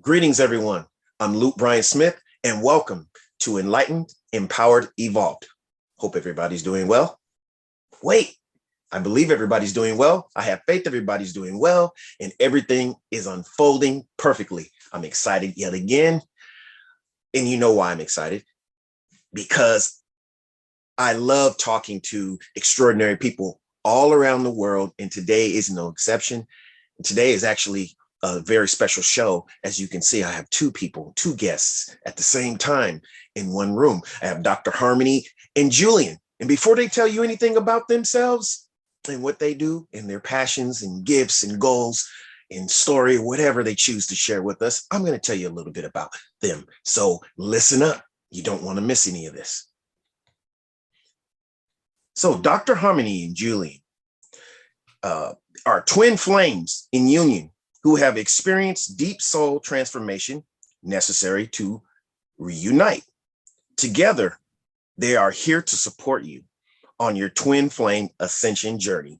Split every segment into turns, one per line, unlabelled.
Greetings, everyone. I'm Luke Bryan Smith, and welcome to Enlightened, Empowered, Evolved. Hope everybody's doing well. Wait, I believe everybody's doing well. I have faith everybody's doing well, and everything is unfolding perfectly. I'm excited yet again. And you know why I'm excited? Because I love talking to extraordinary people all around the world, and today is no exception. Today is actually a very special show. As you can see, I have two guests at the same time in one room. I have Dr. Harmony and Julian. And before they tell you anything about themselves and what they do and their passions and gifts and goals and story, whatever they choose to share with us, I'm going to tell you a little bit about them. So listen up. You don't want to miss any of this. So Dr. Harmony and Julian are twin flames in union who have experienced deep soul transformation necessary to reunite. Together, they are here to support you on your twin flame ascension journey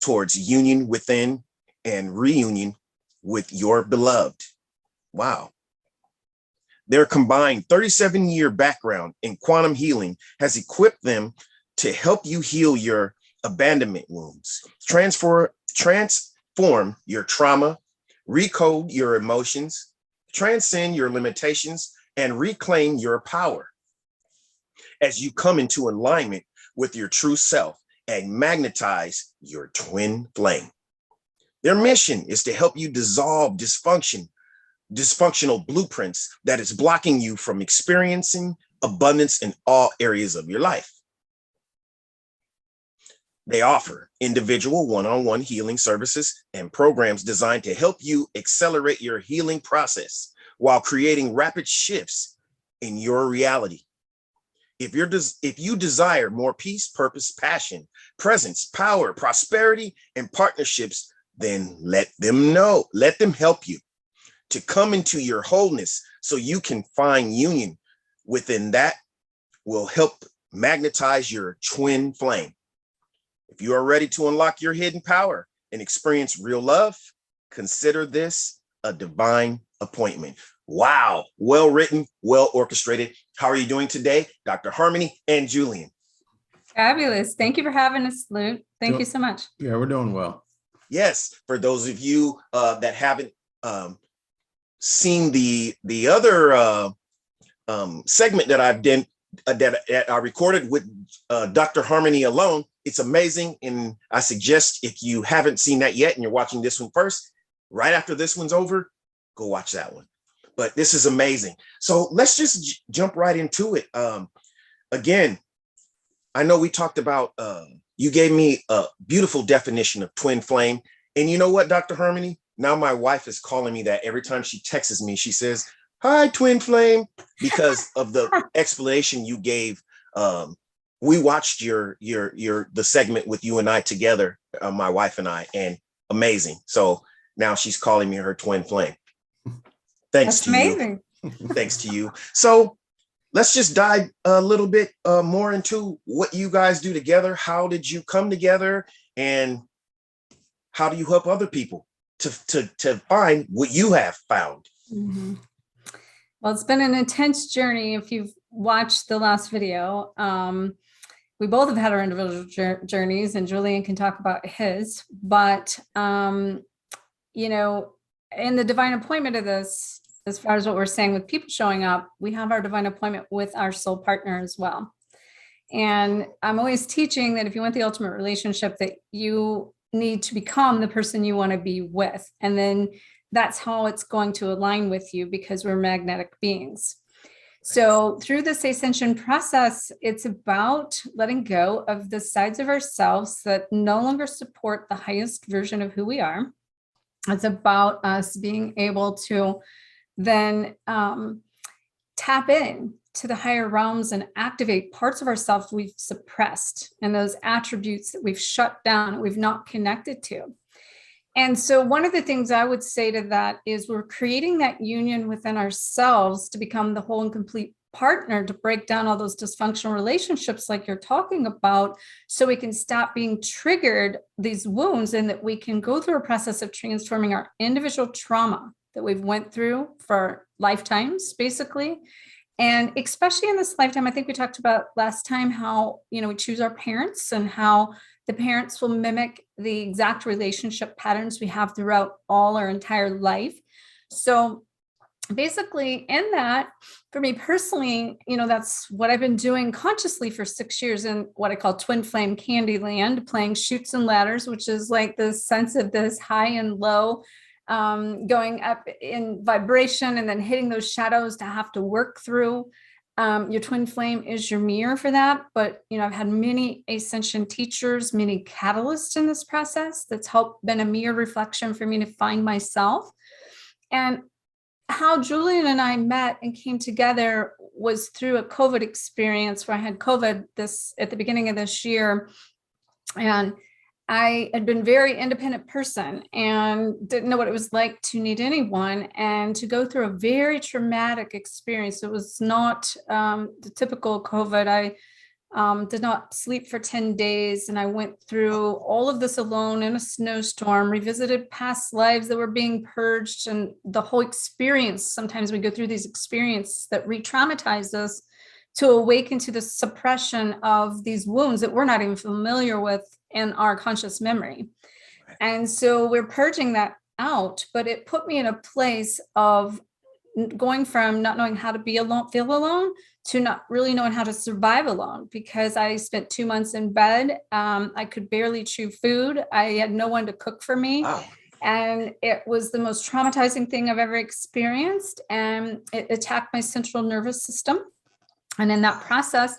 towards union within and reunion with your beloved. Wow. Their combined 37-year background in quantum healing has equipped them to help you heal your abandonment wounds, transform your trauma, recode your emotions, transcend your limitations, and reclaim your power as you come into alignment with your true self and magnetize your twin flame. Their mission is to help you dissolve dysfunctional blueprints that is blocking you from experiencing abundance in all areas of your life. They offer individual one-on-one healing services and programs designed to help you accelerate your healing process while creating rapid shifts in your reality. If you desire more peace, purpose, passion, presence, power, prosperity, and partnerships, then let them know. Let them help you to come into your wholeness so you can find union within that will help magnetize your twin flame. If you are ready to unlock your hidden power and experience real love, consider this a divine appointment. Wow. Well written, well orchestrated. How are you doing today, Dr. Harmony and Julian?
Fabulous. Thank you for having us, Luke. Thank you so much.
Yeah, we're doing well.
Yes. For those of you that haven't seen the other segment that I've done, that I recorded with Dr. Harmony alone, it's amazing. And I suggest if you haven't seen that yet and you're watching this one first, right after this one's over, go watch that one. But this is amazing. So let's just jump right into it. Again, I know we talked about, you gave me a beautiful definition of twin flame. And you know what, Dr. Harmony? Now my wife is calling me that every time she texts me. She says, "Hi, twin flame," because of the explanation you gave. We watched the segment with you and I together, my wife and I, and amazing. So now she's calling me her twin flame. Thanks to you. Thanks to you. So let's just dive a little bit more into what you guys do together. How did you come together, and how do you help other people to find what you have found?
Mm-hmm. Well, it's been an intense journey. If you've watched the last video, we both have had our individual journeys, and Julian can talk about his, but, you know, in the divine appointment of this, as far as what we're saying with people showing up, we have our divine appointment with our soul partner as well. And I'm always teaching that if you want the ultimate relationship, that you need to become the person you want to be with. And then that's how it's going to align with you, because we're magnetic beings. So through this ascension process, it's about letting go of the sides of ourselves that no longer support the highest version of who we are. It's about us being able to then tap in to the higher realms and activate parts of ourselves we've suppressed, and those attributes that we've shut down, we've not connected to. And so one of the things I would say to that is we're creating that union within ourselves to become the whole and complete partner, to break down all those dysfunctional relationships like you're talking about, so we can stop being triggered, these wounds, and that we can go through a process of transforming our individual trauma that we've went through for lifetimes, basically. And especially in this lifetime, I think we talked about last time how, we choose our parents and how the parents will mimic the exact relationship patterns we have throughout all our entire life. So basically in that, for me personally, that's what I've been doing consciously for 6 years in what I call twin flame Candyland, playing chutes and ladders, which is like the sense of this high and low, going up in vibration and then hitting those shadows to have to work through. Your twin flame is your mirror for that. But, I've had many Ascension teachers, many catalysts in this process that's been a mirror reflection for me to find myself. And how Julian and I met and came together was through a COVID experience where I had COVID at the beginning of this year. And I had been a very independent person and didn't know what it was like to need anyone and to go through a very traumatic experience. It was not the typical COVID. I did not sleep for 10 days. And I went through all of this alone in a snowstorm, revisited past lives that were being purged, and the whole experience. Sometimes we go through these experiences that re-traumatize us to awaken to the suppression of these wounds that we're not even familiar with in our conscious memory. And so we're purging that out, but it put me in a place of going from not knowing how to be alone, feel alone, to not really knowing how to survive alone, because I spent 2 months in bed. I could barely chew food. I had no one to cook for me.
Wow.
And it was the most traumatizing thing I've ever experienced. And it attacked my central nervous system. And in that process,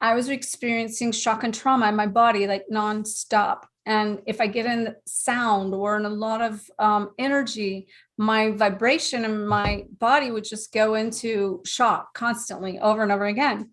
I was experiencing shock and trauma in my body, like nonstop. And if I get in sound or in a lot of energy, my vibration and my body would just go into shock constantly over and over again.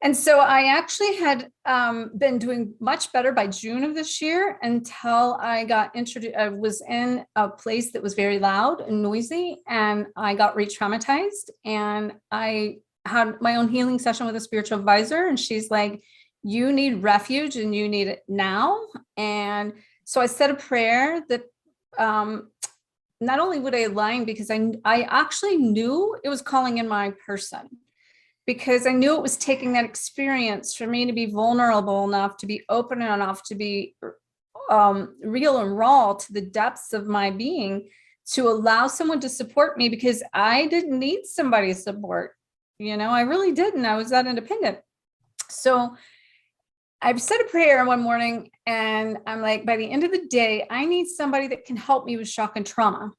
And so I actually had been doing much better by June of this year until I got introduced. I was in a place that was very loud and noisy, and I got re-traumatized. And I had my own healing session with a spiritual advisor, and she's like, you need refuge and you need it now. And so I said a prayer that not only would I align, because I actually knew it was calling in my person, because I knew it was taking that experience for me to be vulnerable enough, to be open enough, to be real and raw to the depths of my being, to allow someone to support me, because I didn't need somebody's support. I really didn't. I was that independent. So I've said a prayer one morning, and I'm like, by the end of the day, I need somebody that can help me with shock and trauma.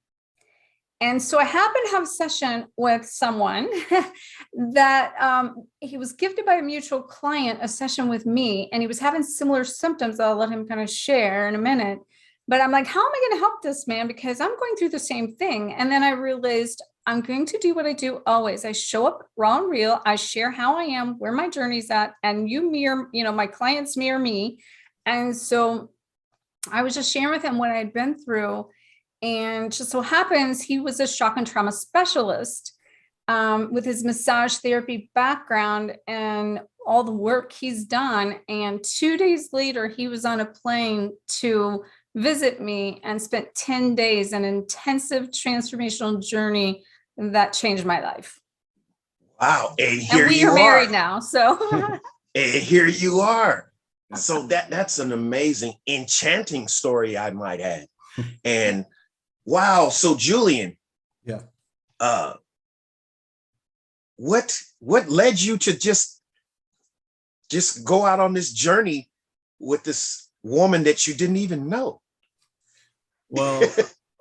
And so I happened to have a session with someone that he was gifted by a mutual client, a session with me, and he was having similar symptoms that I'll let him kind of share in a minute. But I'm like, how am I going to help this man? Because I'm going through the same thing. And then I realized I'm going to do what I do always. I show up raw and real. I share how I am, where my journey's at, and you mirror, my clients mirror me. And so I was just sharing with him what I'd been through. And just so happens he was a shock and trauma specialist with his massage therapy background and all the work he's done. And 2 days later, he was on a plane to visit me and spent 10 days, an intensive transformational journey that changed my life.
Wow. And here
and we
you
are married now. So
and here you are. So that's an amazing, enchanting story, I might add. And wow. So Julian,
yeah.
What led you to just go out on this journey with this woman that you didn't even know?
Well,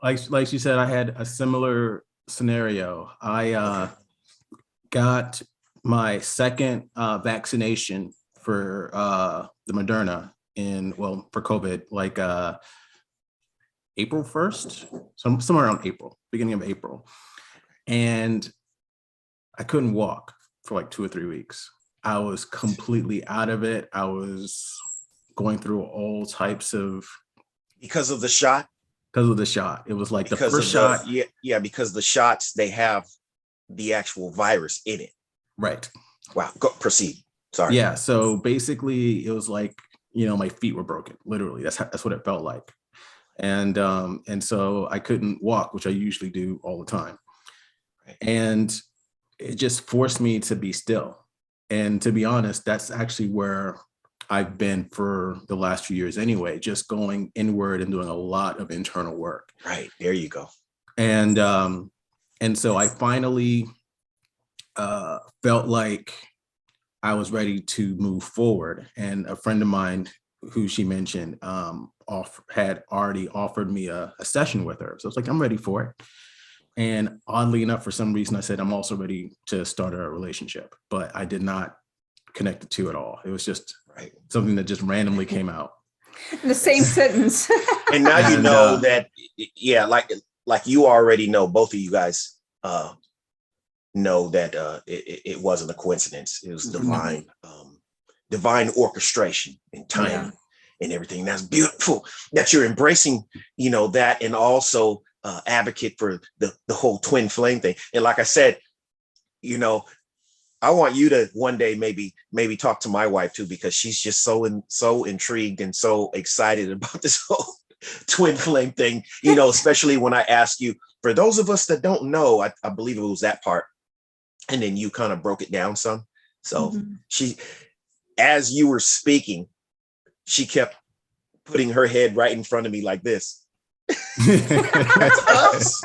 like you said, I had a similar scenario. I got my second vaccination for the Moderna for COVID, like April 1st, somewhere around April, beginning of April. And I couldn't walk for like 2 or 3 weeks. I was completely out of it. I was going through all types of...
Because of the shot?
Because of the shot. It was like
because
the first shot.
Yeah, because the shots, they have the actual virus in it.
Right.
Wow. Go proceed. Sorry.
Yeah. So basically it was like, my feet were broken. Literally. That's what it felt like. And so I couldn't walk, which I usually do all the time. And it just forced me to be still. And to be honest, that's actually where I've been for the last few years anyway, just going inward and doing a lot of internal work.
Right. There you go.
And so I finally felt like I was ready to move forward. And a friend of mine who she mentioned had already offered me a session with her. So it's like, I'm ready for it. And oddly enough, for some reason, I said, I'm also ready to start a relationship, but I did not connect the two at all. It was just something that just randomly came out.
The same sentence.
And now you know that, yeah, like you already know, both of you guys know that it wasn't a coincidence. It was divine orchestration and timing and everything. That's beautiful that you're embracing, that, and also advocate for the whole twin flame thing. And like I said, I want you to one day maybe talk to my wife too, because she's just so intrigued and so excited about this whole twin flame thing, especially when I ask you, for those of us that don't know, I believe it was that part. And then you kind of broke it down some. So she, as you were speaking, she kept putting her head right in front of me like this. That's us.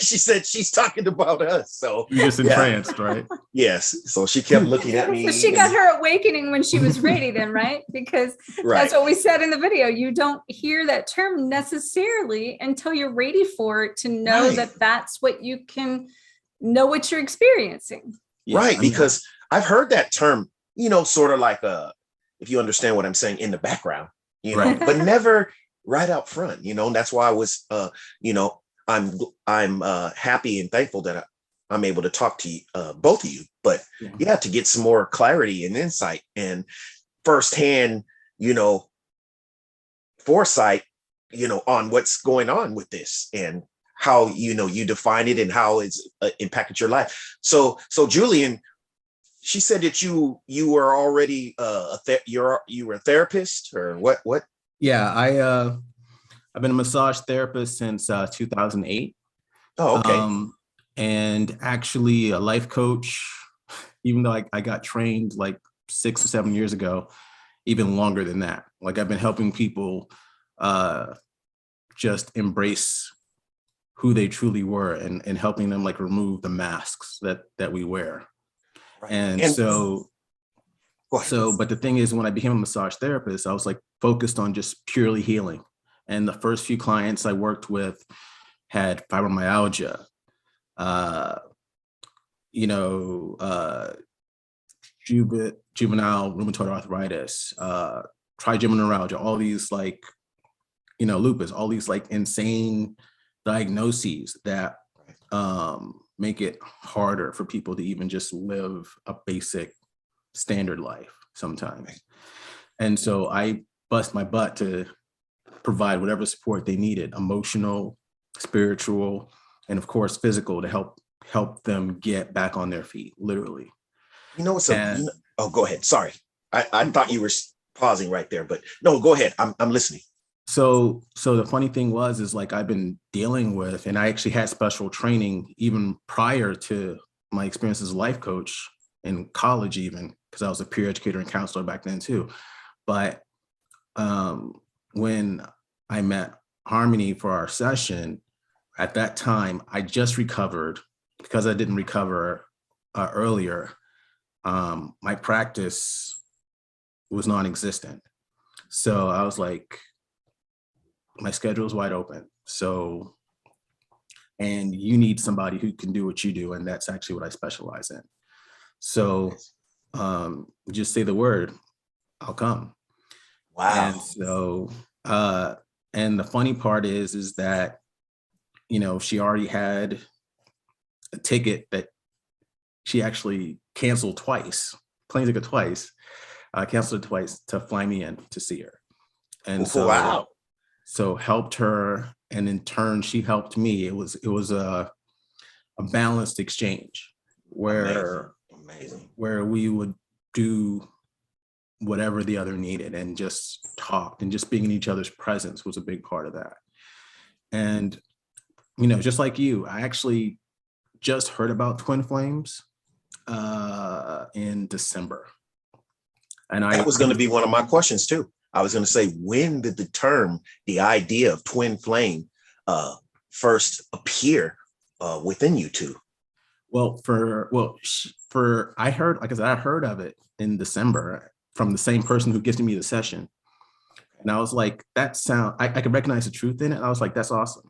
She said she's talking about us. So
you're just entranced, right?
Yes. So she kept looking at me.
So she got her awakening when she was ready then, right? Because that's what we said in the video. You don't hear that term necessarily until you're ready for it to know that that's what you can know what you're experiencing.
Right. Because I've heard that term, sort of like if you understand what I'm saying, in the background, but never right up front, and that's why I was, I'm happy and thankful that I'm able to talk to you, both of you, but to get some more clarity and insight and firsthand, foresight, on what's going on with this and how, you define it and how it's impacted your life. So Julian, she said that you were already you were a therapist, or what?
Yeah, I've been a massage therapist since 2008.
Oh, okay.
And actually a life coach, even though I got trained like 6 or 7 years ago, even longer than that. Like I've been helping people just embrace who they truly were and helping them like remove the masks that we wear. Right. And so, but the thing is, when I became a massage therapist, I was like focused on just purely healing. And the first few clients I worked with had fibromyalgia, juvenile rheumatoid arthritis, trigeminal neuralgia, all these like, lupus, all these like insane diagnoses that make it harder for people to even just live a basic standard life sometimes. And so I bust my butt to provide whatever support they needed, emotional, spiritual, and of course, physical, to help them get back on their feet, literally.
Go ahead. Sorry. I thought you were pausing right there, but no, go ahead. I'm listening. So
the funny thing is like I've been dealing with, and I actually had special training even prior to my experience as a life coach in college, even because I was a peer educator and counselor back then too. But when I met Harmony for our session, at that time, I just recovered. Because I didn't recover earlier, my practice was non-existent. So I was like, my schedule is wide open. So, and you need somebody who can do what you do. And that's actually what I specialize in. So just say the word, I'll come.
Wow.
And so, and the funny part is that, she already had a ticket that she actually canceled twice, plane ticket twice, canceled it twice to fly me in to see her. And so helped her, and in turn she helped me. It was a balanced exchange where
Amazing.
where we would do whatever the other needed and just talked, and just being in each other's presence was a big part of that. And, just like you, I actually just heard about twin flames in December. And
That was going to be one of my questions too. I was going to say, when did the idea of twin flame first appear within you two?
Well, I heard, like I said, I heard of it in December from the same person who gifted me the session. And I was like, I could recognize the truth in it. I was like, that's awesome.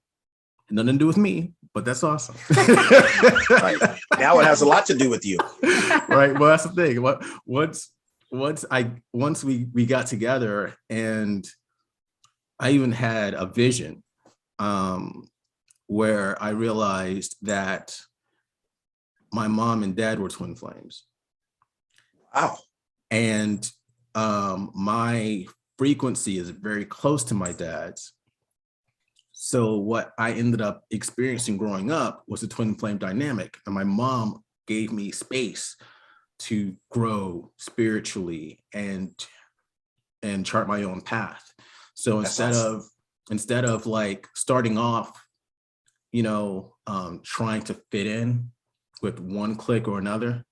Nothing to do with me, but that's awesome.
Right. Now it has a lot to do with you.
Right. Well, that's the thing. Once we got together, and I even had a vision where I realized that my mom and dad were twin flames.
Wow.
And my frequency is very close to my dad's. So what I ended up experiencing growing up was a twin flame dynamic. And my mom gave me space to grow spiritually and chart my own path. So instead of like starting off, trying to fit in with one clique or another,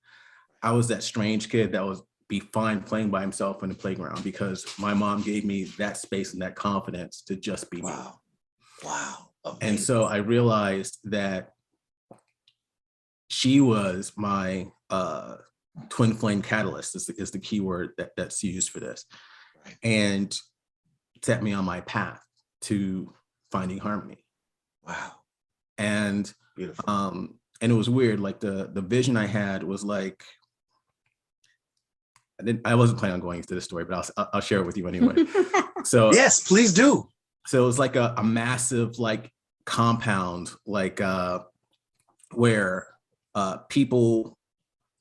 I was that strange kid that was be fine playing by himself in the playground because my mom gave me that space and that confidence to just be me.
Wow. Amazing.
And so I realized that she was my twin flame catalyst is the key word that's used for this.
Right.
And set me on my path to finding harmony.
Wow.
And
beautiful.
And it was weird. Like the vision I had was like, I wasn't planning on going into this story, but I'll share it with you anyway. So
yes, please do.
So it was like a massive like compound, like where people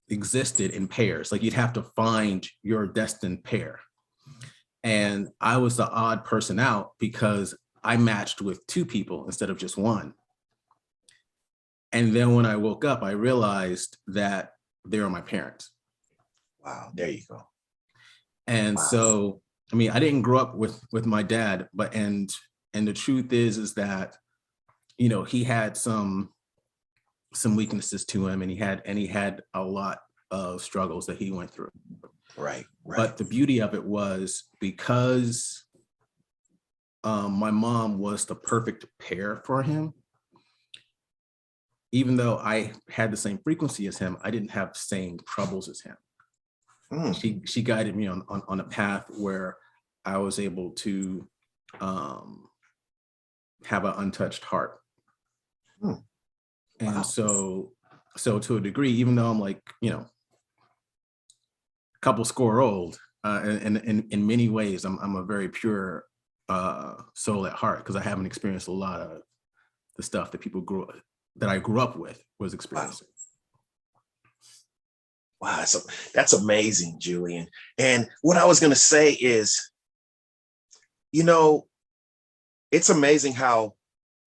existed in pairs. Like you'd have to find your destined pair. And I was the odd person out because I matched with two people instead of just one. And then when I woke up, I realized that they were my parents.
Wow, there you go.
And so, I mean, I didn't grow up with my dad, but and the truth is that, he had some weaknesses to him, and he had a lot of struggles that he went through.
Right.
But the beauty of it was because my mom was the perfect pair for him. Even though I had the same frequency as him, I didn't have the same troubles as him. She guided me on a path where I was able to have an untouched heart. And so to a degree, even though I'm like, a couple score old, and in many ways, I'm a very pure soul at heart because I haven't experienced a lot of the stuff that I grew up with was experiencing.
Wow, that's amazing, Julian. And what I was going to say is, it's amazing how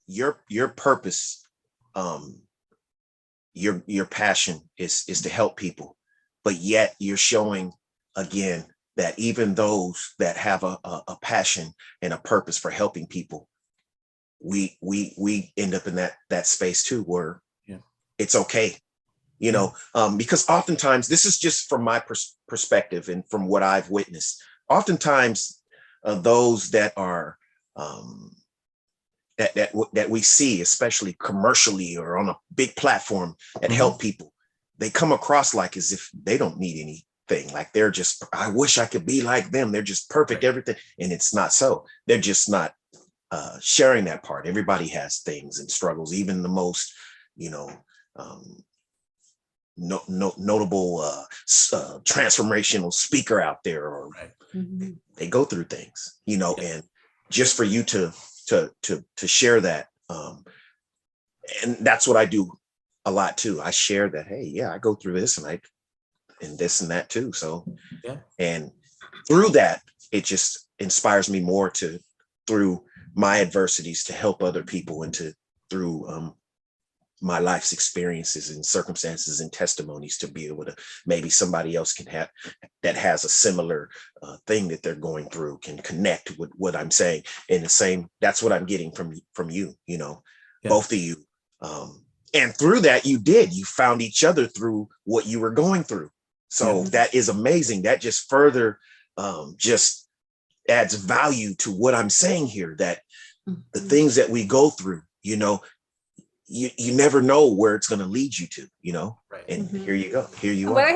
your purpose, your passion is to help people, but yet you're showing again that even those that have a passion and a purpose for helping people, we end up in that space too, where it's okay. Because oftentimes, this is just from my perspective and from what I've witnessed, oftentimes those that are that we see, especially commercially or on a big platform that help people, they come across like as if they don't need anything. Like they're just, I wish I could be like them. They're just perfect, everything. And it's not so. They're just not sharing that part. Everybody has things and struggles, even the most, notable transformational speaker out there, or they go through things, and just for you to share that, and that's what I do a lot too. I share that, hey, yeah, I go through this and this and that too. So and through that, it just inspires me more through my adversities to help other people and through my life's experiences and circumstances and testimonies to be able to, maybe somebody else can have, that has a similar thing that they're going through, can connect with what I'm saying. And the same, that's what I'm getting from you, you know,
Yes.
both of you. And through that, you found each other through what you were going through. So
Yes.
that is amazing. That just further just adds value to what I'm saying here, that the things that we go through, you know, you never know where it's going to lead you to, you know.
Right.
And here you go. Here you
What
are.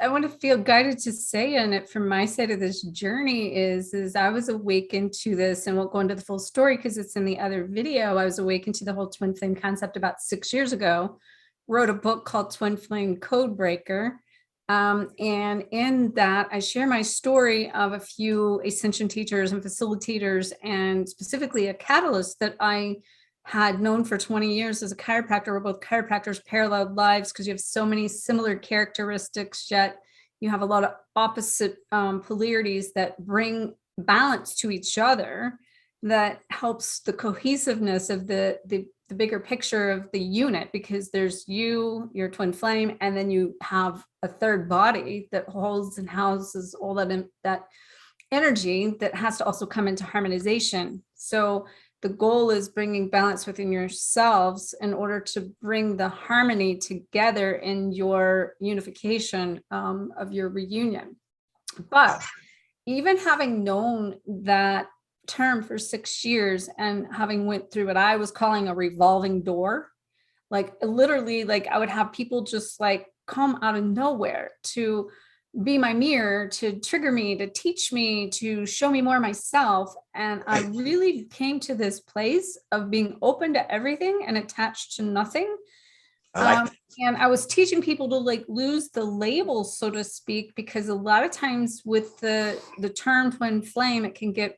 I want to feel guided to say in it from my side of this journey is I was awakened to this, and we'll go into the full story because it's in the other video. I was awakened to the whole twin flame concept about 6 years ago, wrote a book called Twin Flame Code Breaker. And in that, I share my story of a few Ascension teachers and facilitators, and specifically a catalyst that I had known for 20 years as a chiropractor. We're both chiropractors, parallel lives, because you have so many similar characteristics, yet you have a lot of opposite polarities that bring balance to each other, that helps the cohesiveness of the bigger picture of the unit, because there's you, your twin flame, and then you have a third body that holds and houses all that energy that has to also come into harmonization. So the goal is bringing balance within yourselves in order to bring the harmony together in your unification of your reunion. But even having known that term for 6 years and having went through what I was calling a revolving door, like literally, like I would have people just like come out of nowhere to be my mirror, to trigger me, to teach me, to show me more of myself. And I really came to this place of being open to everything and attached to nothing. And I was teaching people to like lose the labels, so to speak, because a lot of times with the term twin flame, it can get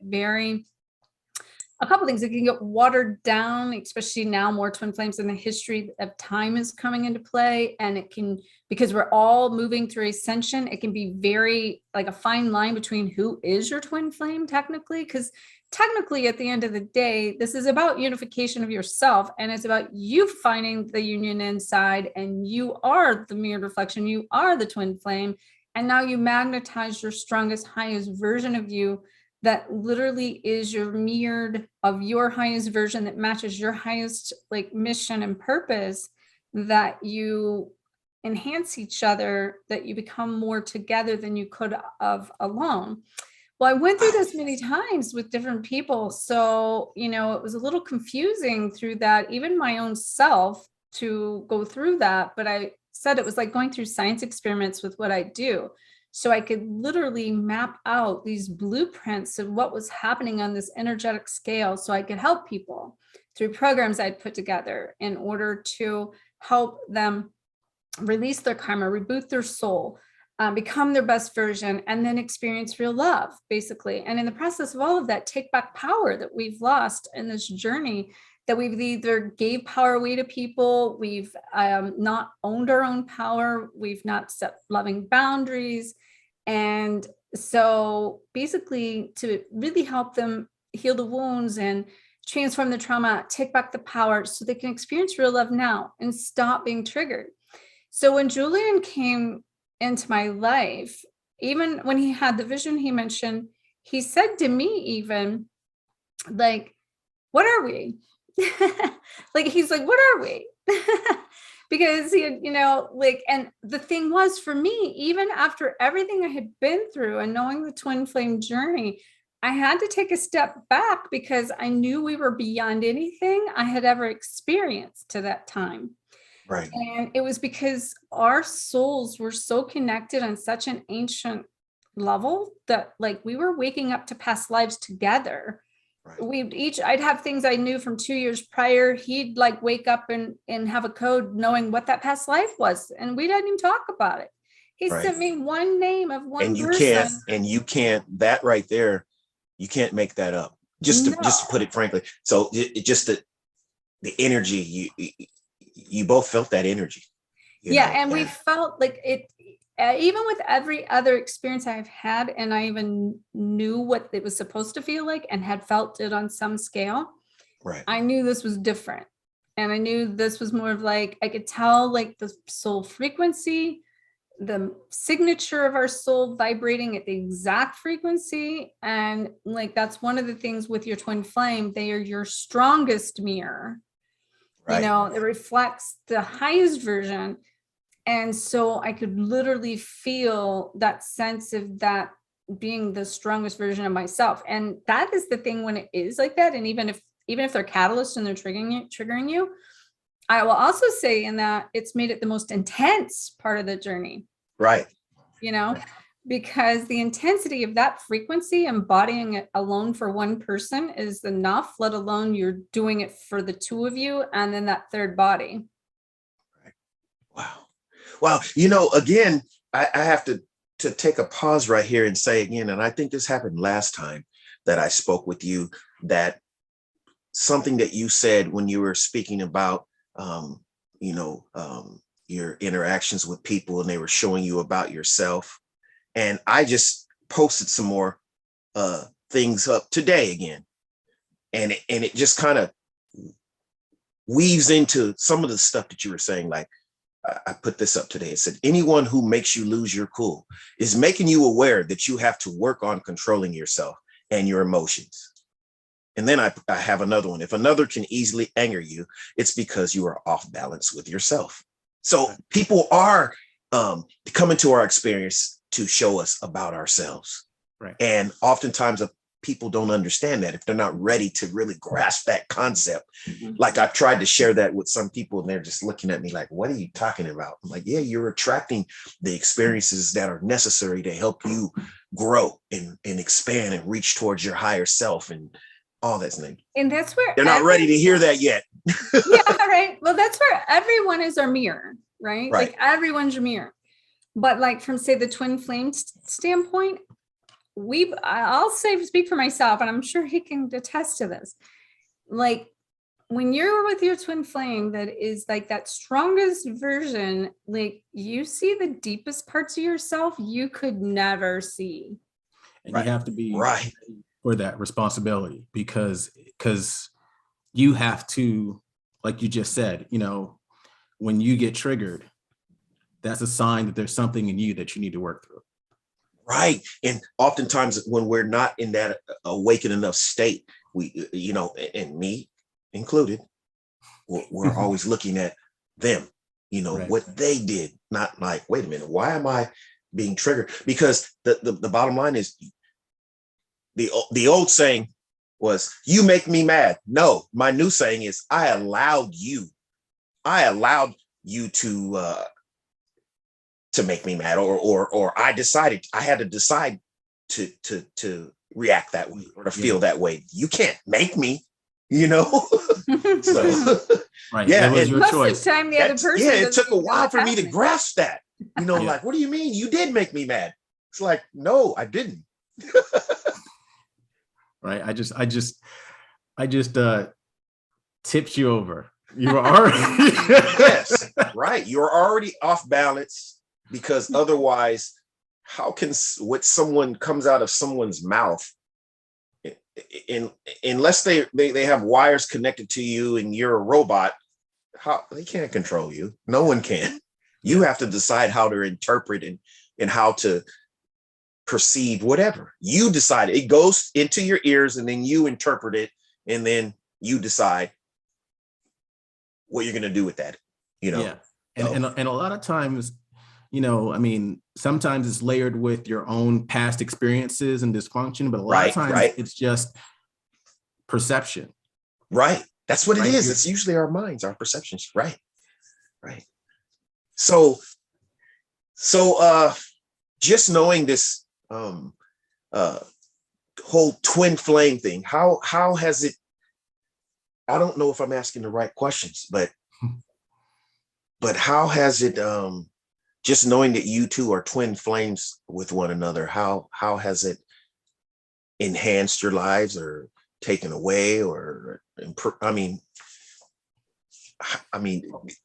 a couple things. It can get watered down, especially now more twin flames in the history of time is coming into play. And it can, because we're all moving through ascension, it can be very like a fine line between who is your twin flame technically, because technically at the end of the day, this is about unification of yourself, and it's about you finding the union inside, and you are the mirrored reflection, you are the twin flame, and now you magnetize your strongest, highest version of you that literally is your mirrored of your highest version that matches your highest like mission and purpose, that you enhance each other, that you become more together than you could have alone. Well, I went through this many times with different people. So, you know, it was a little confusing through that, even my own self to go through that. But I said it was like going through science experiments with what I do. So I could literally map out these blueprints of what was happening on this energetic scale, so I could help people through programs I'd put together in order to help them release their karma, reboot their soul, become their best version, and then experience real love, basically. And in the process of all of that, take back power that we've lost in this journey, that we've either gave power away to people, we've not owned our own power, we've not set loving boundaries. And so basically to really help them heal the wounds and transform the trauma, take back the power so they can experience real love now and stop being triggered. So when Julian came into my life, even when he had the vision he mentioned, he said to me even like, what are we? Like, he's like, what are we? Because he had, you know, like, and the thing was for me, even after everything I had been through and knowing the twin flame journey, I had to take a step back because I knew we were beyond anything I had ever experienced to that time.
Right.
And it was because our souls were so connected on such an ancient level that like we were waking up to past lives together. Right. I'd have things I knew from 2 years prior. He'd like wake up and have a code knowing what that past life was. And we didn't even talk about it. He sent me one name of one person.
You can't, that right there, you can't make that up. Just to put it frankly. So it just the energy, you both felt that energy.
And we felt like it, even with every other experience I've had, and I even knew what it was supposed to feel like and had felt it on some scale.
Right.
I knew this was different. And I knew this was more of like, I could tell like the soul frequency, the signature of our soul vibrating at the exact frequency. And like, that's one of the things with your twin flame, they are your strongest mirror.
Right.
You know, it reflects the highest version. And so I could literally feel that sense of that being the strongest version of myself. And that is the thing when it is like that. And even if they're catalysts and they're triggering you, I will also say in that it's made it the most intense part of the journey.
Right.
You know, because the intensity of that frequency, embodying it alone for one person is enough, let alone you're doing it for the two of you and then that third body.
Right. Wow. Well, you know, again, I have to take a pause right here and say again, and I think this happened last time that I spoke with you, that something that you said when you were speaking about, your interactions with people and they were showing you about yourself. And I just posted some more things up today again. And it just kind of weaves into some of the stuff that you were saying. Like, I put this up today. It said, anyone who makes you lose your cool is making you aware that you have to work on controlling yourself and your emotions. And then I have another one. If another can easily anger you, it's because you are off balance with yourself. So people are coming to our experience to show us about ourselves.
Right.
And oftentimes people don't understand that if they're not ready to really grasp that concept.
Mm-hmm.
Like I've tried to share that with some people and they're just looking at me like, what are you talking about? I'm like, yeah, you're attracting the experiences that are necessary to help you grow and expand and reach towards your higher self and all that's name.
And that's where
they're not ready to hear that yet.
Yeah, right. Well, that's where everyone is our mirror, right? Like everyone's your mirror. But like from say the twin flame standpoint, I'll speak for myself, and I'm sure he can attest to this. Like when you're with your twin flame, that is like that strongest version, like you see the deepest parts of yourself you could never see.
And you have to be
right
for that responsibility because you have to, like you just said, you know, when you get triggered, that's a sign that there's something in you that you need to work through.
Right. And oftentimes when we're not in that awakened enough state, we, you know, and me included, we're always looking at them, you know, what they did, not like, wait a minute, why am I being triggered? Because the bottom line is the old saying was, you make me mad. No, my new saying is, I allowed you to make me mad, or I had to decide to react that way or to feel that way. You can't make me, you know. So,
right.
Yeah,
it was your choice.
The time the other person
it took a while for me to grasp that. You know, like, what do you mean? You did make me mad. It's like, no, I didn't.
Right. I just tipped you over. You were already
yes, right. You're already off balance, because otherwise, how can what someone comes out of someone's mouth, unless they have wires connected to you and you're a robot, how they can't control you. No one can. You have to decide how to interpret and how to perceive whatever you decide. It goes into your ears and then you interpret it, and then you decide what you're going to do with that, you know.
And a lot of times, you know, I mean, sometimes it's layered with your own past experiences and dysfunction, but a lot of times it's just perception. Right.
That's what it is. It's usually our minds, our perceptions. Right. So just knowing this whole twin flame thing, how has it, I don't know if I'm asking the right questions, but how has it, just knowing that you two are twin flames with one another, how has it enhanced your lives or taken away or I mean,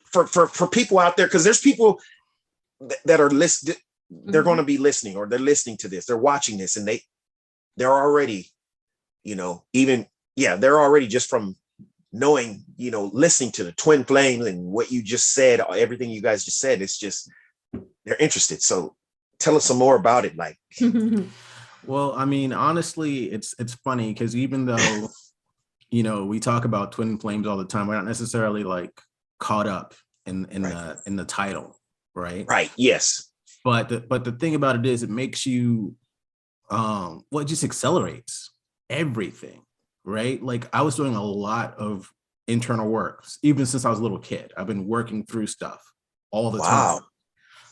for people out there, because there's people that are listening, they're going to be listening, or they're listening to this, they're watching this, and they're already, you know, they're already just from knowing, listening to the twin flames and what you just said, everything you guys just said, it's just, they're interested. So tell us some more about it. Like,
Well, I mean, honestly, it's funny because even though, we talk about twin flames all the time, we're not necessarily like caught up in the title, right?
Right. Yes.
But the thing about it is, it makes you, it just accelerates everything, right? Like I was doing a lot of internal work, even since I was a little kid. I've been working through stuff all the time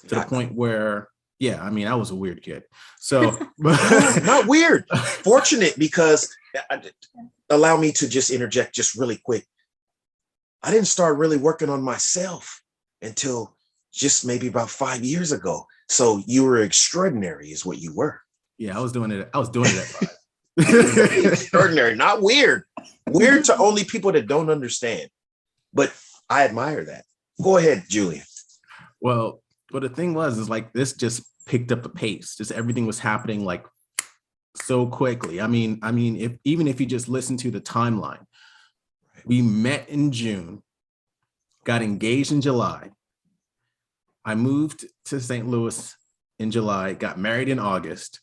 to the point where, I mean, I was a weird kid. So
not weird, fortunate, because allow me to just interject just really quick. I didn't start really working on myself until just maybe about 5 years ago. So you were extraordinary is what you were.
Yeah, I was doing it at 5.
Extraordinary, not weird. Weird to only people that don't understand. But I admire that. Go ahead, Julian.
Well, the thing is like this just picked up the pace. Just everything was happening like so quickly. I mean, even if you just listen to the timeline, we met in June, got engaged in July. I moved to St. Louis in July, got married in August.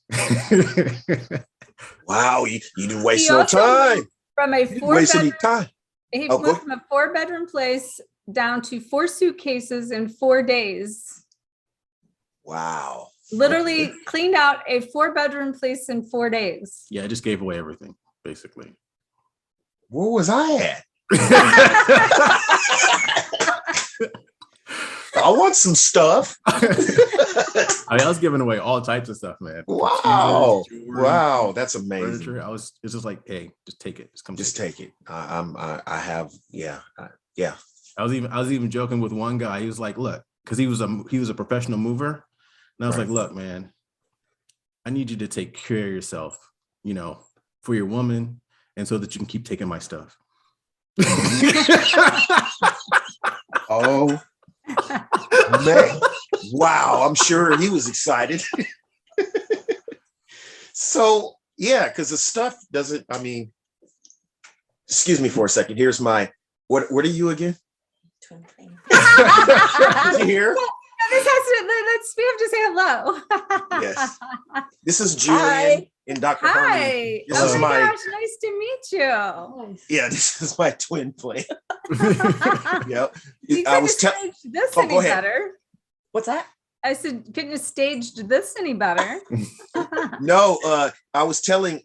Wow, you didn't waste no time.
From a
He
went from a 4-bedroom place down to 4 suitcases in 4 days.
Wow.
Literally cleaned out a 4-bedroom place in 4 days.
Yeah, I just gave away everything, basically.
Where was I at? I want some stuff.
I was giving away all types of stuff, man.
Wow. Wow. That's amazing.
Furniture. It's just like, hey, just take it.
Just take it. I have. Yeah.
I was even joking with one guy. He was like, look, because he was a professional mover. And I was like, look, man, I need you to take care of yourself, for your woman, and so that you can keep taking my stuff.
Oh, man. Wow. I'm sure he was excited. So, yeah, because the stuff doesn't, excuse me for a second. Here's my, what are you again?
Twin flame.
Did you hear?
We have to say hello.
Yes. This is Julian and Dr. Harmony. This is my
gosh, nice to meet you.
Yeah, this is my twin flame. Yep.
You
I was
staged this any better.
What's that?
I said, couldn't have staged this any better.
No, I was telling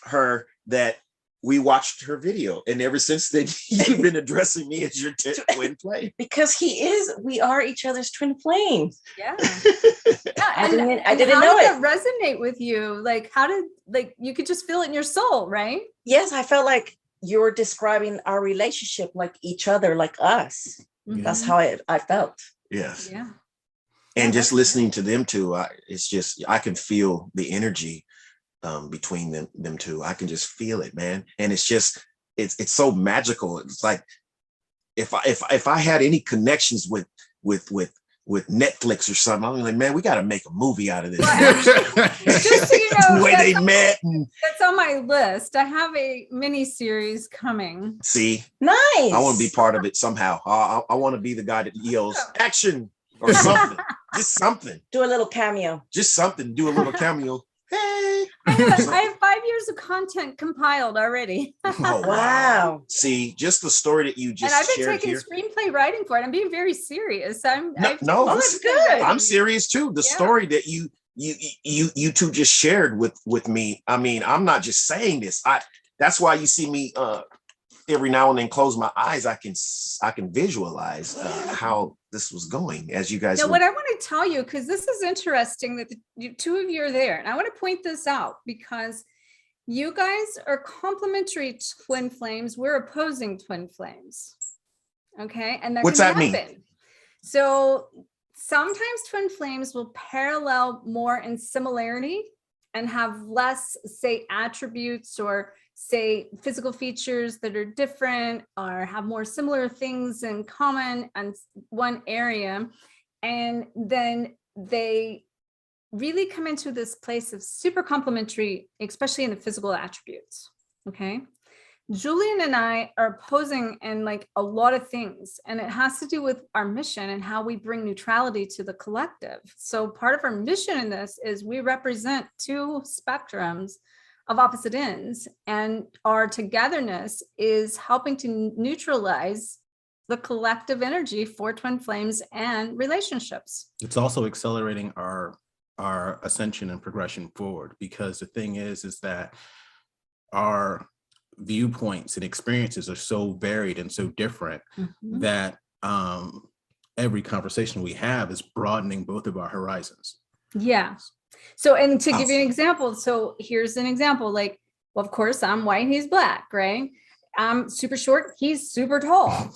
her that we watched her video, and ever since then you've been addressing me as your twin flame.
Because we are each other's twin flames.
Yeah.
I didn't know it.
How did that resonate with you? Like, you could just feel it in your soul, right?
Yes, I felt like you're describing our relationship like each other, like us.
Mm-hmm.
That's how I felt.
Yes.
Yeah.
And just listening to them two, it's just, I can feel the energy between them two. I can just feel it, man. And it's just, it's so magical. It's like, if I had any connections with Netflix or something, I'm like, man, we got to make a movie out of this.
Just so you know,
the way they met.
That's on my list. I have a mini series coming.
See,
nice.
I want to be part of it somehow. I want to be the guy that yells action or something. Just something.
Do a little cameo.
Just something. Do a little cameo. Hey.
I have 5 years of content compiled already.
Oh,
wow.
See, just the story that you just
and I've been
shared
taking
here.
Screenplay writing for it. I'm being very serious.
That's
good.
I'm serious too. The story that you two just shared with me. I mean, I'm not just saying this. That's why you see me every now and then close my eyes. I can visualize how this was going as you guys.
Now, what I want to tell you, because this is interesting that the two of you are there, and I want to point this out because you guys are complementary twin flames. We're opposing twin flames. Okay, and
what's that mean?
So sometimes twin flames will parallel more in similarity and have less, say, attributes or say physical features that are different or have more similar things in common on one area. And then they really come into this place of super complementary, especially in the physical attributes. Okay. Julian and I are opposing in like a lot of things, and it has to do with our mission and how we bring neutrality to the collective. So part of our mission in this is we represent two spectrums of opposite ends, and our togetherness is helping to neutralize the collective energy for twin flames and relationships.
It's also accelerating our ascension and progression forward, because the thing is that our viewpoints and experiences are so varied and so different that every conversation we have is broadening both of our horizons.
Yeah. So, and to give you an example, so here's an example, like, well, of course, I'm white, he's black, right? I'm super short, he's super tall.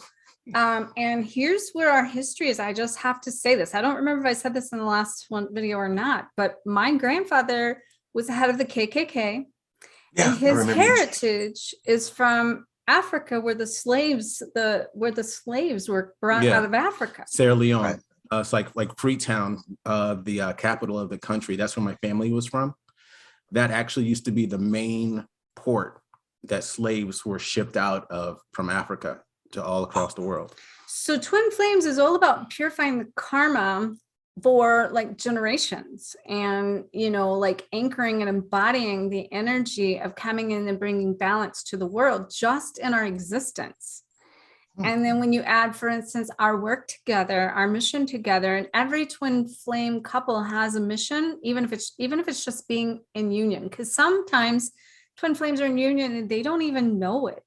And here's where our history is. I just have to say this. I don't remember if I said this in the last one video or not, but my grandfather was the head of the KKK.
Yeah,
and his heritage is from Africa, where the slaves were brought out of Africa.
Sierra Leone. Right. It's like Freetown, the capital of the country. That's where my family was from. That actually used to be the main port that slaves were shipped out of from Africa to all across the world.
So twin flames is all about purifying the karma for like generations, and like anchoring and embodying the energy of coming in and bringing balance to the world just in our existence. And then when you add, for instance, our work together, our mission together, and every twin flame couple has a mission, even if it's just being in union, because sometimes twin flames are in union and they don't even know it.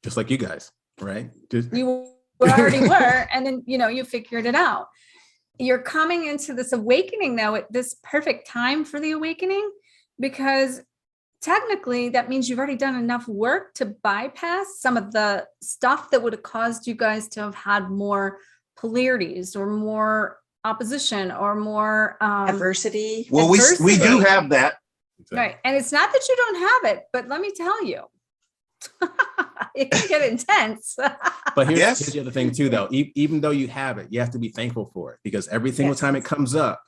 Just like you guys, right?
You already were, and then you figured it out. You're coming into this awakening now at this perfect time for the awakening, because technically that means you've already done enough work to bypass some of the stuff that would have caused you guys to have had more polarities or more opposition or more
adversity.
Well, we do have that.
Right. And it's not that you don't have it, but let me tell you, it can get intense.
But here's the other thing too, though. Even though you have it, you have to be thankful for it, because every single time it comes up,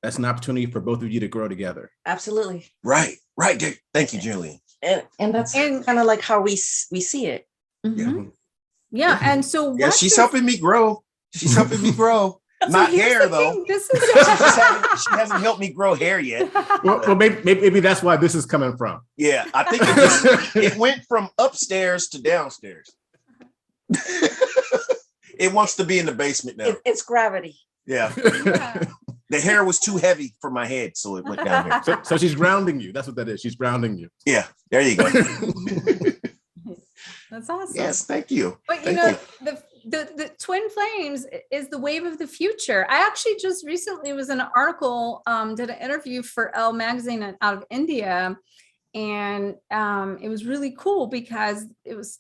that's an opportunity for both of you to grow together.
Absolutely.
Right. Thank you, Julian.
And that's kind of like how we see it.
Mm-hmm. Yeah. And so
she's helping me grow. Not hair, though.
This is
she hasn't helped me grow hair yet.
Well, maybe that's why this is coming from.
Yeah, I think it went from upstairs to downstairs. It wants to be in the basement now.
It's gravity.
Yeah. The hair was too heavy for my head, so it went down here.
So she's grounding you. That's what that is. She's grounding you.
Yeah, there you go.
That's awesome.
Yes, thank you.
But the twin flames is the wave of the future. I actually just recently was in an article, did an interview for Elle magazine out of India, and it was really cool because it was,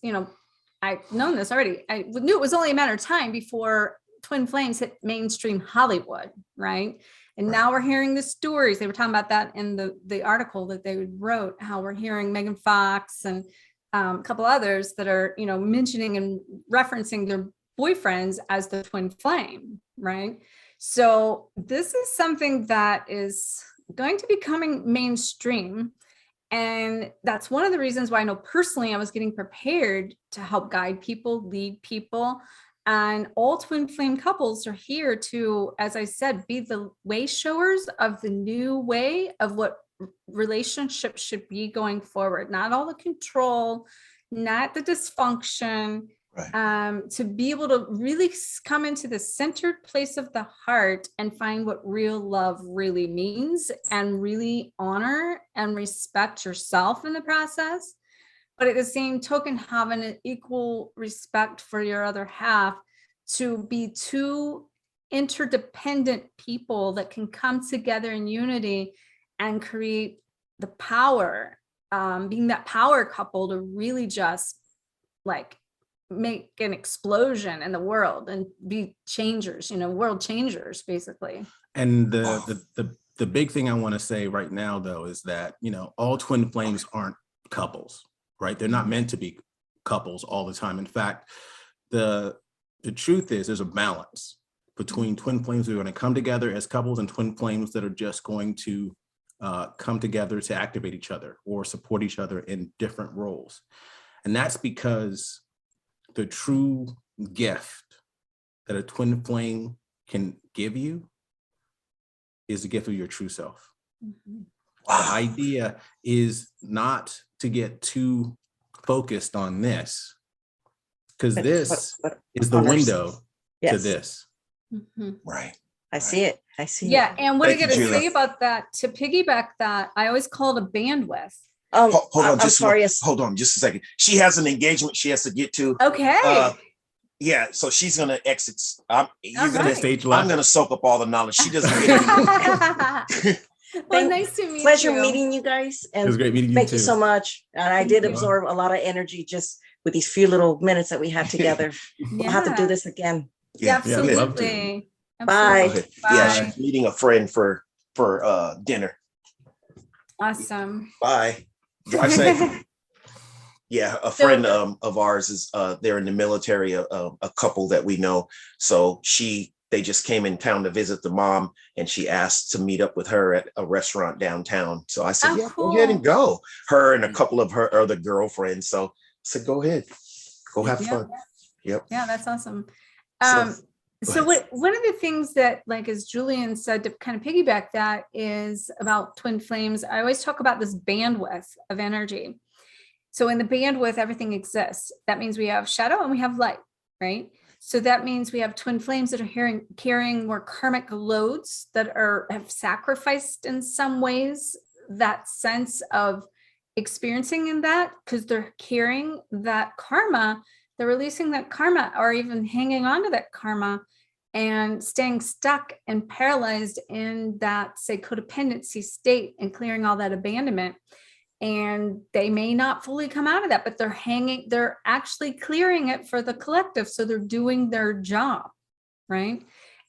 I've known this already. I knew it was only a matter of time before twin flames hit mainstream Hollywood, right? And now we're hearing the stories. They were talking about that in the article that they wrote, how we're hearing Megan Fox and a couple others that are, mentioning and referencing their boyfriends as the twin flame, right? So this is something that is going to be coming mainstream. And that's one of the reasons why I know personally I was getting prepared to help guide people, lead people. And all twin flame couples are here to, as I said, be the way showers of the new way of what relationships should be going forward. Not all the control, not the dysfunction, right. To be able to really come into the centered place of the heart and find what real love really means, and really honor and respect yourself in the process. But at the same token, having an equal respect for your other half, to be two interdependent people that can come together in unity and create the power, being that power couple to really just like make an explosion in the world and be changers, world changers, basically.
And the big thing I want to say right now, though, is that, all twin flames aren't couples, right? They're not meant to be couples all the time. In fact, the truth is there's a balance between twin flames who are going to come together as couples and twin flames that are just going to come together to activate each other or support each other in different roles. And that's because the true gift that a twin flame can give you is the gift of your true self.
Mhm.
The idea is not to get too focused on this, because this is the
on our-
window to
Yes,
this.
Mhm.
Right.
I see it. I see
Yeah,
it.
and what I
Thank you,
gotta say
Julia.
about that, to piggyback that, I always call it a bandwidth.
Hold on,
I'm
just
sorry.
hold on, just a second. She has an engagement she has to get to.
Okay.
Yeah, so she's gonna exit. You're
All
gonna.
right.
Stage
I'm
left.
gonna soak up all the knowledge. She doesn't get any.
Well, nice to meet
Pleasure
you.
meeting you guys.
It
And
was great meeting you
thank
too.
you so much. And I
Thank
did
you.
absorb a lot of energy just with these few little minutes that we had together. We'll have to do this again.
Yeah,
Yeah,
we'd love to.
absolutely.
Bye.
Absolutely.
Yeah,
Bye.
she's meeting a friend for dinner.
Awesome.
Bye. Drive safe. Yeah, a friend of ours is they're in the military, a couple that we know. So they just came in town to visit the mom, and she asked to meet up with her at a restaurant downtown. So I said,
Oh,
yeah,
cool.
go ahead and go. Her and a couple of her other girlfriends. So I said, go ahead, go have
Yeah.
fun. Yep.
Yeah, that's awesome.
So,
So
go ahead.
one of the things that, like, as Julian said, to kind of piggyback that is about twin flames, I always talk about this bandwidth of energy. So in the bandwidth, everything exists. That means we have shadow and we have light, right? So that means we have twin flames that are carrying more karmic loads that have sacrificed in some ways that sense of experiencing in that, because they're carrying that karma, they're releasing that karma, or even hanging on to that karma and staying stuck and paralyzed in that, say, codependency state, and clearing all that abandonment. And they may not fully come out of that, but they're actually clearing it for the collective. So they're doing their job, right?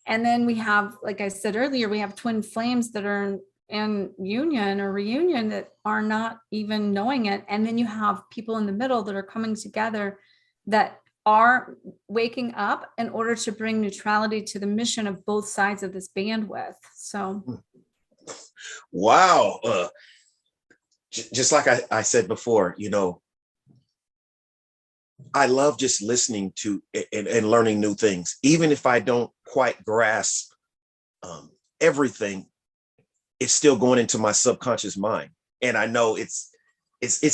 And then we have, like I said earlier, we have twin flames that are in union or reunion that are not even knowing it. And then you have people in the middle that are coming together that are waking up in order to bring neutrality to the mission of both sides of this bandwidth. So
Wow. Just like I said before, I love just listening to and learning new things, even if I don't quite grasp everything. It's still going into my subconscious mind, and I know it's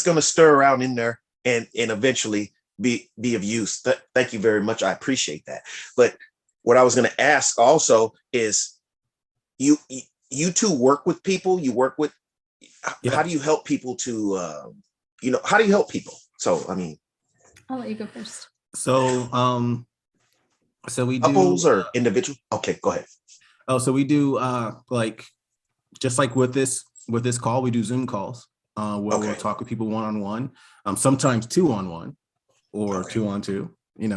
going to stir around in there and eventually be of use. Thank you very much. I appreciate that. But what I was going to ask also is, you two work with people. You work with.
Yeah.
How do you help people to, how do you help people? So, I mean,
I'll let you go first.
So we do
couples or individual? Okay, go ahead.
Oh, so we do like, just like with this call, we do Zoom calls where we'll talk with people one-on-one, sometimes two-on-one or two-on-two,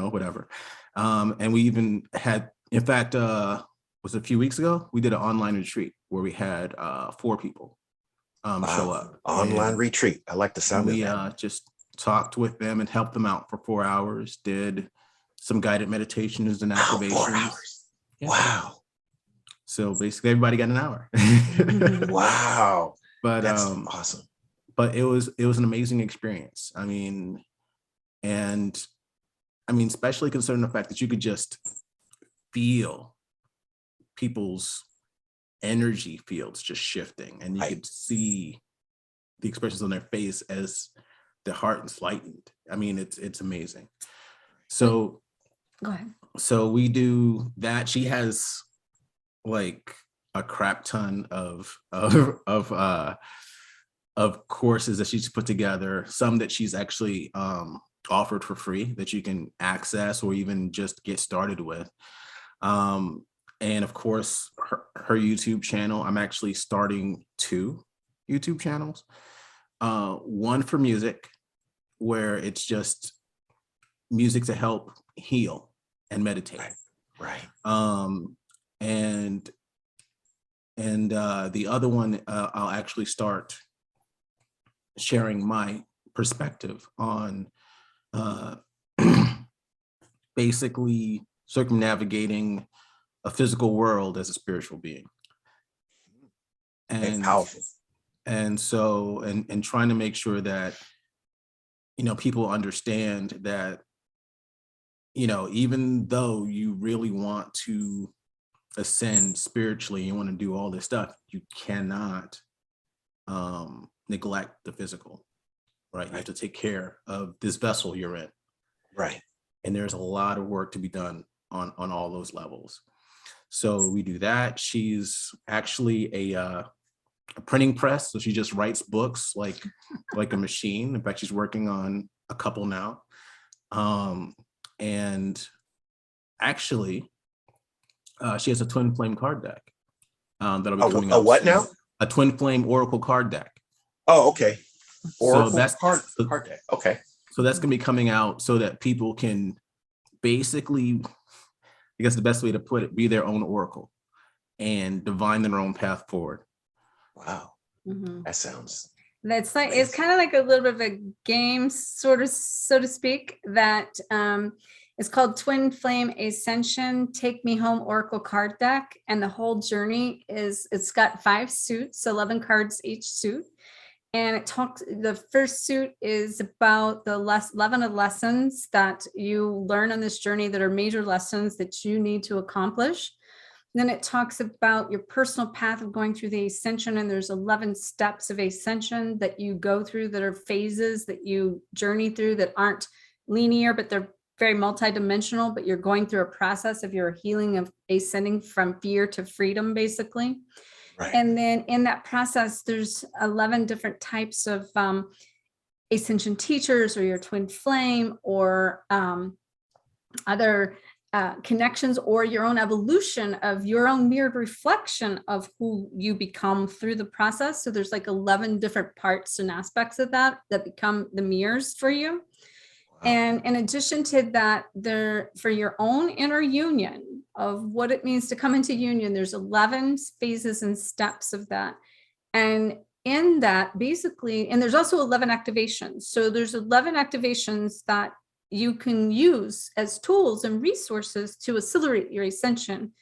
whatever. And we even had, in fact, was a few weeks ago, we did an online retreat where we had 4 people show up.
Online
And
retreat. I like the sound of
we
that.
just talked with them and helped them out for 4 hours, did some guided meditations and
Wow, 4
activations.
hours.
Yeah.
Wow.
So basically everybody got an hour.
Wow.
But
That's awesome.
But it was an amazing experience. I mean, especially considering the fact that you could just feel people's energy fields just shifting, and you could see the expressions on their face as their heart is lightened. I mean, it's amazing. So
Go ahead.
So we do that. She has like a crap ton of courses that she's put together, some that she's actually offered for free that you can access or even just get started with. And of course, her YouTube channel. I'm actually starting 2 YouTube channels. One for music, where it's just music to help heal and meditate.
Right.
And the other one, I'll actually start sharing my perspective on basically circumnavigating a physical world as a spiritual being. And
powerful.
And so, and trying to make sure that people understand that, even though you really want to ascend spiritually, you want to do all this stuff, you cannot neglect the physical, right? You have to take care of this vessel you're in.
Right.
And there's a lot of work to be done on all those levels. So we do that. She's actually a printing press, so she just writes books like a machine. In fact, she's working on a couple now. And actually, she has a twin flame card deck that'll be coming out.
A what
soon.
now?
A twin flame oracle card deck.
Oh, okay. Oracle
So that's
card deck. Okay.
So that's going to be coming out so that people can basically, I guess the best way to put it, be their own oracle and divine their own path forward.
Wow.
Mhm.
That sounds.
It's kind of like a little bit of a game, sort of, so to speak, that it's called Twin Flame Ascension, Take Me Home Oracle Card Deck. And the whole journey it's got 5 suits, 11 cards each suit. And the first suit is about the 11 lessons that you learn on this journey that are major lessons that you need to accomplish. Then it talks about your personal path of going through the ascension, and there's 11 steps of ascension that you go through that are phases that you journey through that aren't linear, but they're very multidimensional, but you're going through a process of your healing of ascending from fear to freedom, basically.
Right.
And then in that process, there's 11 different types of ascension teachers or your twin flame or other connections or your own evolution of your own mirrored reflection of who you become through the process. So there's like 11 different parts and aspects of that become the mirrors for you.
Wow.
And in addition to that, for your own inner union of what it means to come into union, there's 11 phases and steps of that. And in that, basically, and there's also 11 activations. So there's 11 activations that you can use as tools and resources to accelerate your ascension.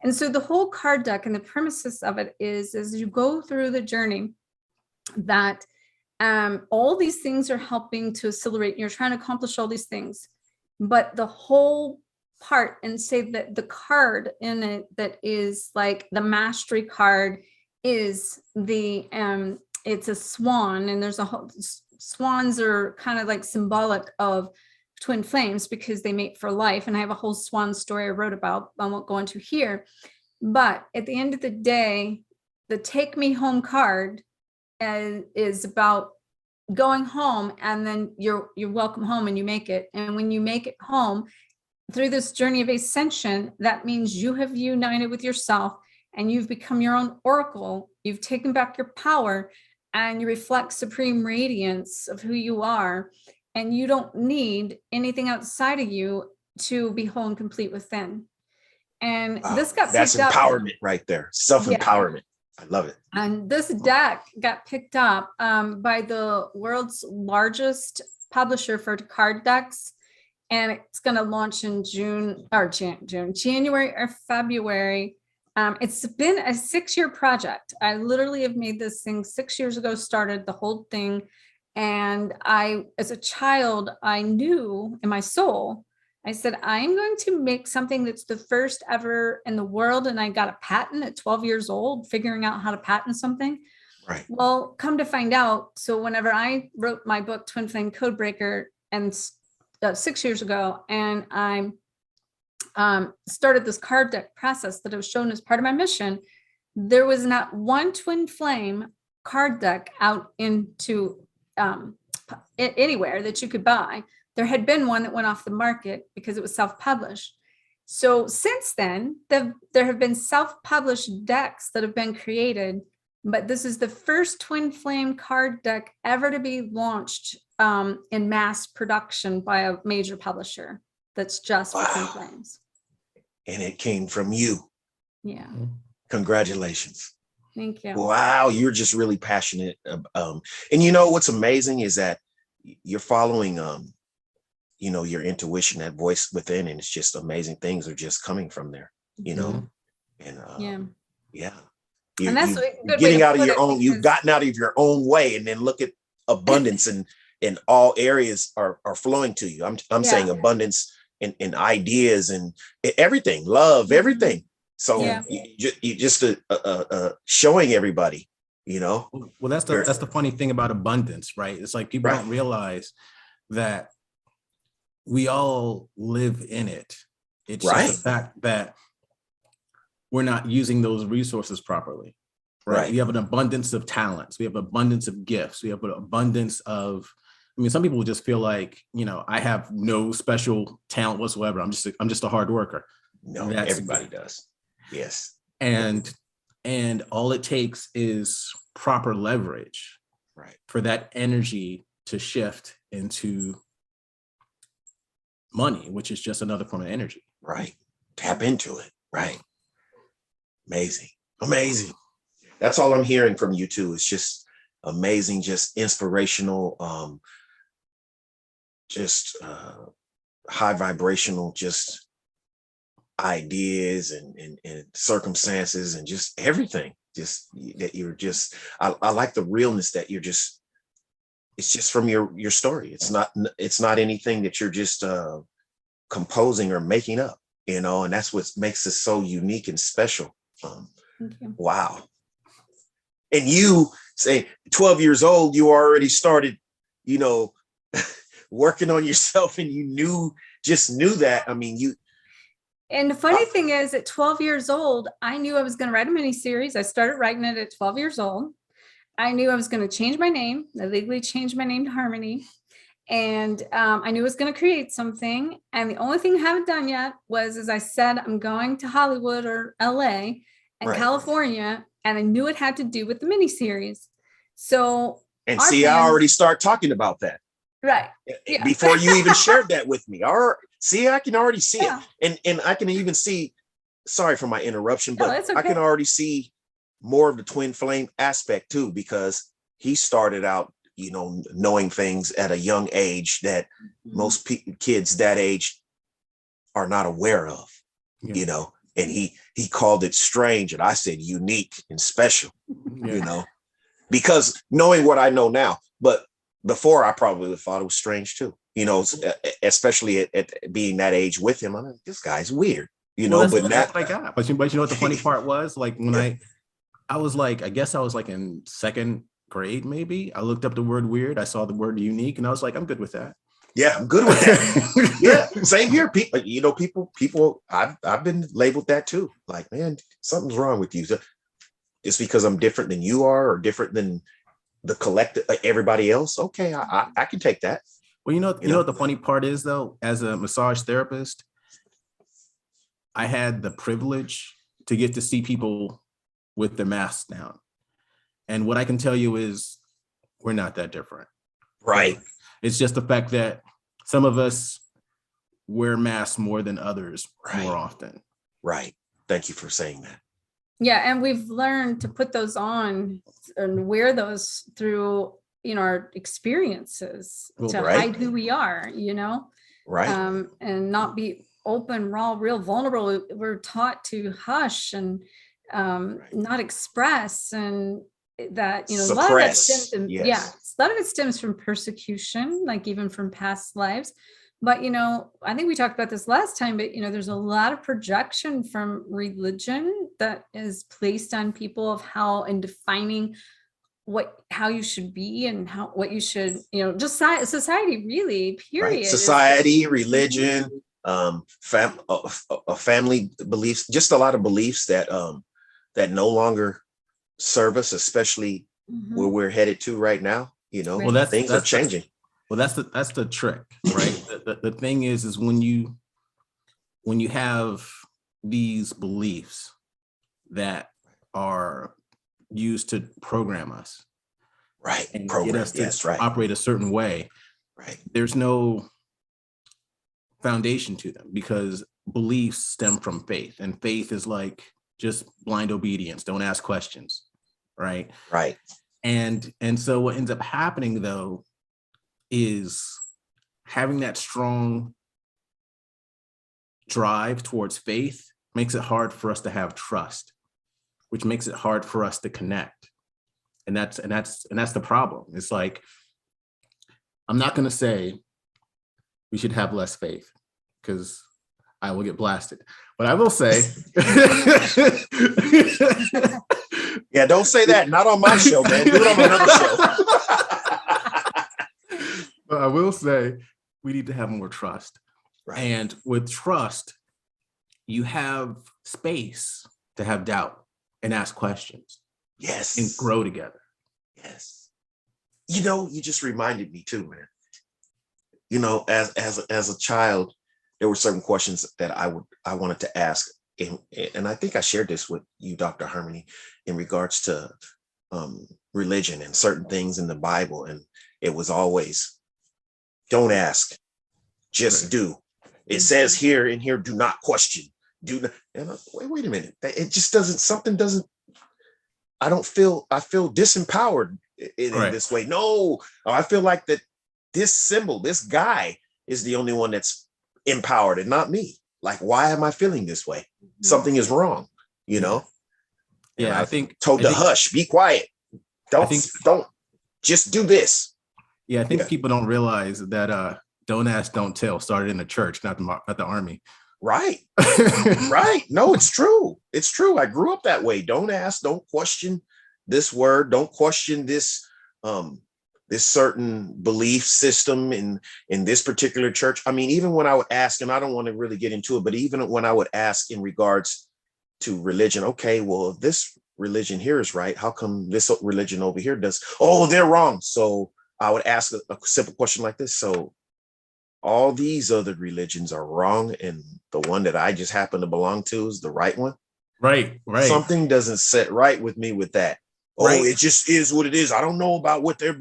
And so the whole card deck and the premises of it is, as you go through the journey, that all these things are helping to accelerate. You're trying to accomplish all these things, but the whole part, and say that the card in it that is like the mastery card is it's a swan, and there's a whole, swans are kind of like symbolic of twin flames because they mate for life. And I have a whole swan story I wrote about, I won't go into here. But at the end of the day, the Take Me Home card is about going home, and then you're welcome home and you make it. And when you make it home through this journey of ascension, that means you have united with yourself and you've become your own oracle. You've taken back your power and you reflect supreme radiance of who you are. And you don't need anything outside of you to be whole and complete within. And
Wow.
this got
That's
picked up.
empowerment right there. Self-empowerment. I love it.
And this deck got picked up by the world's largest publisher for card decks. And it's going to launch in January or February. It's been a 6-year project. I literally have made this thing 6 years ago, started the whole thing. And as a child, I knew in my soul, I said, I'm going to make something that's the first ever in the world. And I got a patent at 12 years old, figuring out how to patent something.
Right.
Well, come to find out. So whenever I wrote my book, Twin Flame Codebreaker, and 6 years ago, and I started this card deck process that I was shown as part of my mission, there was not one twin flame card deck out into anywhere that you could buy. There had been one that went off the market because it was self-published. So since then, there have been self-published decks that have been created, but this is the first twin flame card deck ever to be launched in mass production by a major publisher that's just for twin flames.
And it came from you.
Yeah.
Congratulations.
Thank you.
Wow, you're just really passionate. And you know what's amazing is that you're following, your intuition, that voice within, and it's just amazing things are just coming from there, And yeah.
And that's a good way
getting
to
out of
put
your
it,
own. You've
because-
gotten out of your own way, and then look at abundance and in all areas are flowing to you. I'm saying
Yeah.
abundance in ideas and everything, love, everything. So
Yeah.
you just showing everybody, you know.
Well, that's the funny thing about abundance, right? It's like people don't realize that we all live in it. It's just the fact that we're not using those resources properly, right? We have an abundance of talents. We have abundance of gifts. We have an abundance of, I mean, some people just feel like, you know, I have no special talent whatsoever. I'm just a hard worker.
No, everybody does. Yes.
And all it takes is proper leverage,
right,
for that energy to shift into money, which is just another form of energy.
Right. Tap into it. Right. Amazing. Amazing. That's all I'm hearing from you too. It's just amazing, just inspirational, just high vibrational, just ideas and circumstances and just everything. Just that you're just, I like the realness that you're just, it's just from your story. It's not anything that you're just composing or making up, you know, and that's what makes it so unique and special.
Thank you.
Wow. And you say 12 years old, you already started, you know, working on yourself, and you knew that. I mean,
And the funny thing is, at 12 years old, I knew I was going to write a miniseries. I started writing it at 12 years old. I knew I was going to change my name. I legally changed my name to Harmony. And I knew I was going to create something. And the only thing I haven't done yet was, as I said, I'm going to Hollywood or LA and California. And I knew it had to do with the miniseries. So,
and see, I already start talking about that.
Right. Yeah.
Before you even shared that with me. See, I can already see it. And I can even see, sorry for my interruption, but
okay.
I can already see more of the twin flame aspect too, because he started out, you know, knowing things at a young age that most kids that age are not aware of, you know, and he called it strange. And I said unique and special, you know, because knowing what I know now, but before I probably would have thought it was strange too, you know, especially at being that age with him. I'm like, this guy's weird, you know, but
that's what I got. But you know what the funny part was? Like when I was like, I guess I was like in second grade, maybe. I looked up the word weird. I saw the word unique, and I was like, I'm good with that.
Yeah, I'm good with that. Yeah, same here. People, you know, people. I've been labeled that too. Like, man, something's wrong with you. Just because I'm different than you are, or different than the collective, everybody else. Okay, I can take that.
Well, you know what the funny part is though. As a massage therapist, I had the privilege to get to see people with their masks down, and what I can tell you is, we're not that different.
Right.
It's just the fact that some of us wear masks more than others more often.
Right. Thank you for saying that.
Yeah. And we've learned to put those on and wear those through, you know, our experiences to hide who we are, you know, and not be open, raw, real vulnerable. We're taught to hush and not express, and that, you know,
suppress.
A lot of that stems from, a lot of it stems from persecution, like even from past lives. But, you know, I think we talked about this last time, but, you know, there's a lot of projection from religion that is placed on people of how, and defining how you should be and what you should, you know, just society really, period.
Right. Society, religion, family beliefs, just a lot of beliefs that that no longer serve us, especially where we're headed to right now. You know, things are changing.
Well, that's the trick, right? the thing is when you have these beliefs that are used to program us,
right,
and get us to operate a certain way,
right?
There's no foundation to them, because beliefs stem from faith, and faith is like just blind obedience. Don't ask questions, right?
Right.
And so what ends up happening though is having that strong drive towards faith makes it hard for us to have trust, which makes it hard for us to connect. And that's the problem. It's like I'm not going to say we should have less faith because I will get blasted. But I will say,
Yeah, don't say that. Not on my show, man. Do it on another show.
but I will say we need to have more trust.
Right.
And with trust, you have space to have doubt and ask questions
Yes.
and grow together.
Yes. You know, you just reminded me too, man. You know, as a child, there were certain questions that I wanted to ask. And I think I shared this with you, Dr. Harmony, in regards to religion and certain things in the Bible. And it was always, don't ask, just do. It says here in here, do not question. Do not. And wait a minute. It just doesn't, something doesn't, I feel disempowered in this way. No, I feel like that this symbol, this guy is the only one that's empowered and not me. Like, why am I feeling this way? Something is wrong, you know?
Yeah,
and
I think
told to hush, be quiet. Don't just do this.
Yeah, I think people don't realize that don't ask, don't tell started in the church, not the army.
Right. Right. No, it's true. It's true. I grew up that way. Don't ask, don't question this word, don't question this this certain belief system in this particular church. I mean, even when I would ask, and I don't want to really get into it, but even when I would ask in regards to religion, okay, well, if this religion here is right, how come this religion over here does? Oh, they're wrong. So I would ask a simple question like this. So all these other religions are wrong, and the one that I just happen to belong to is the right one.
Right.
Something doesn't sit right with me with that. Oh, it just is what it is. I don't know about what they're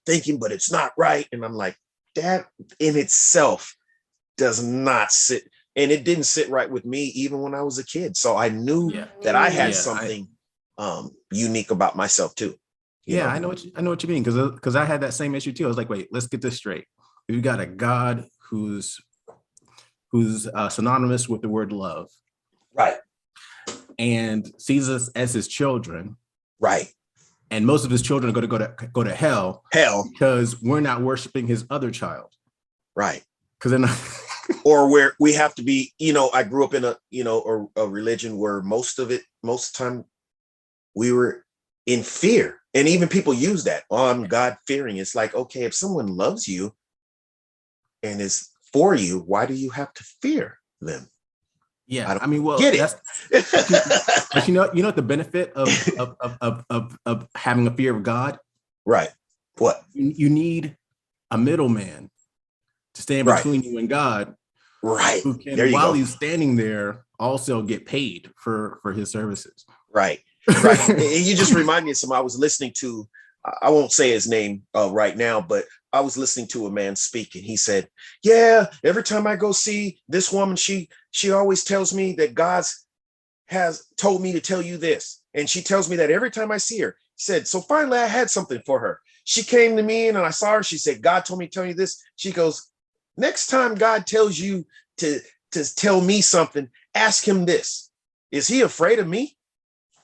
thinking, but it's not right. And I'm like, that in itself does not sit. And it didn't sit right with me even when I was a kid. So I knew that I had something unique about myself too. You know?
I know what you mean. Because I had that same issue too. I was like, wait, let's get this straight. We've got a God who's synonymous with the word love.
Right.
And sees us as his children.
Right.
And most of his children are going to go to hell. Because we're not worshiping his other child.
Right.
Because then
or where we have to be, I grew up in a religion where most of the time we were in fear. And even people use that. Oh, I'm God fearing. It's like, okay, if someone loves you and is for you, why do you have to fear them?
Yeah,
I mean, well, get it.
But you know what the benefit of having a fear of God?
Right. What?
You need a middleman to stand between you and God.
Right.
Who can, while he's standing there, also get paid for his services.
Right. Right. You just remind me of something I was listening to. I won't say his name right now, but I was listening to a man speak, and he said, yeah, every time I go see this woman, she always tells me that God has told me to tell you this. And she tells me that every time I see her. He said, so finally I had something for her. She came to me and I saw her. She said, God told me to tell you this. She goes, next time God tells you to tell me something, ask him this. Is he afraid of me?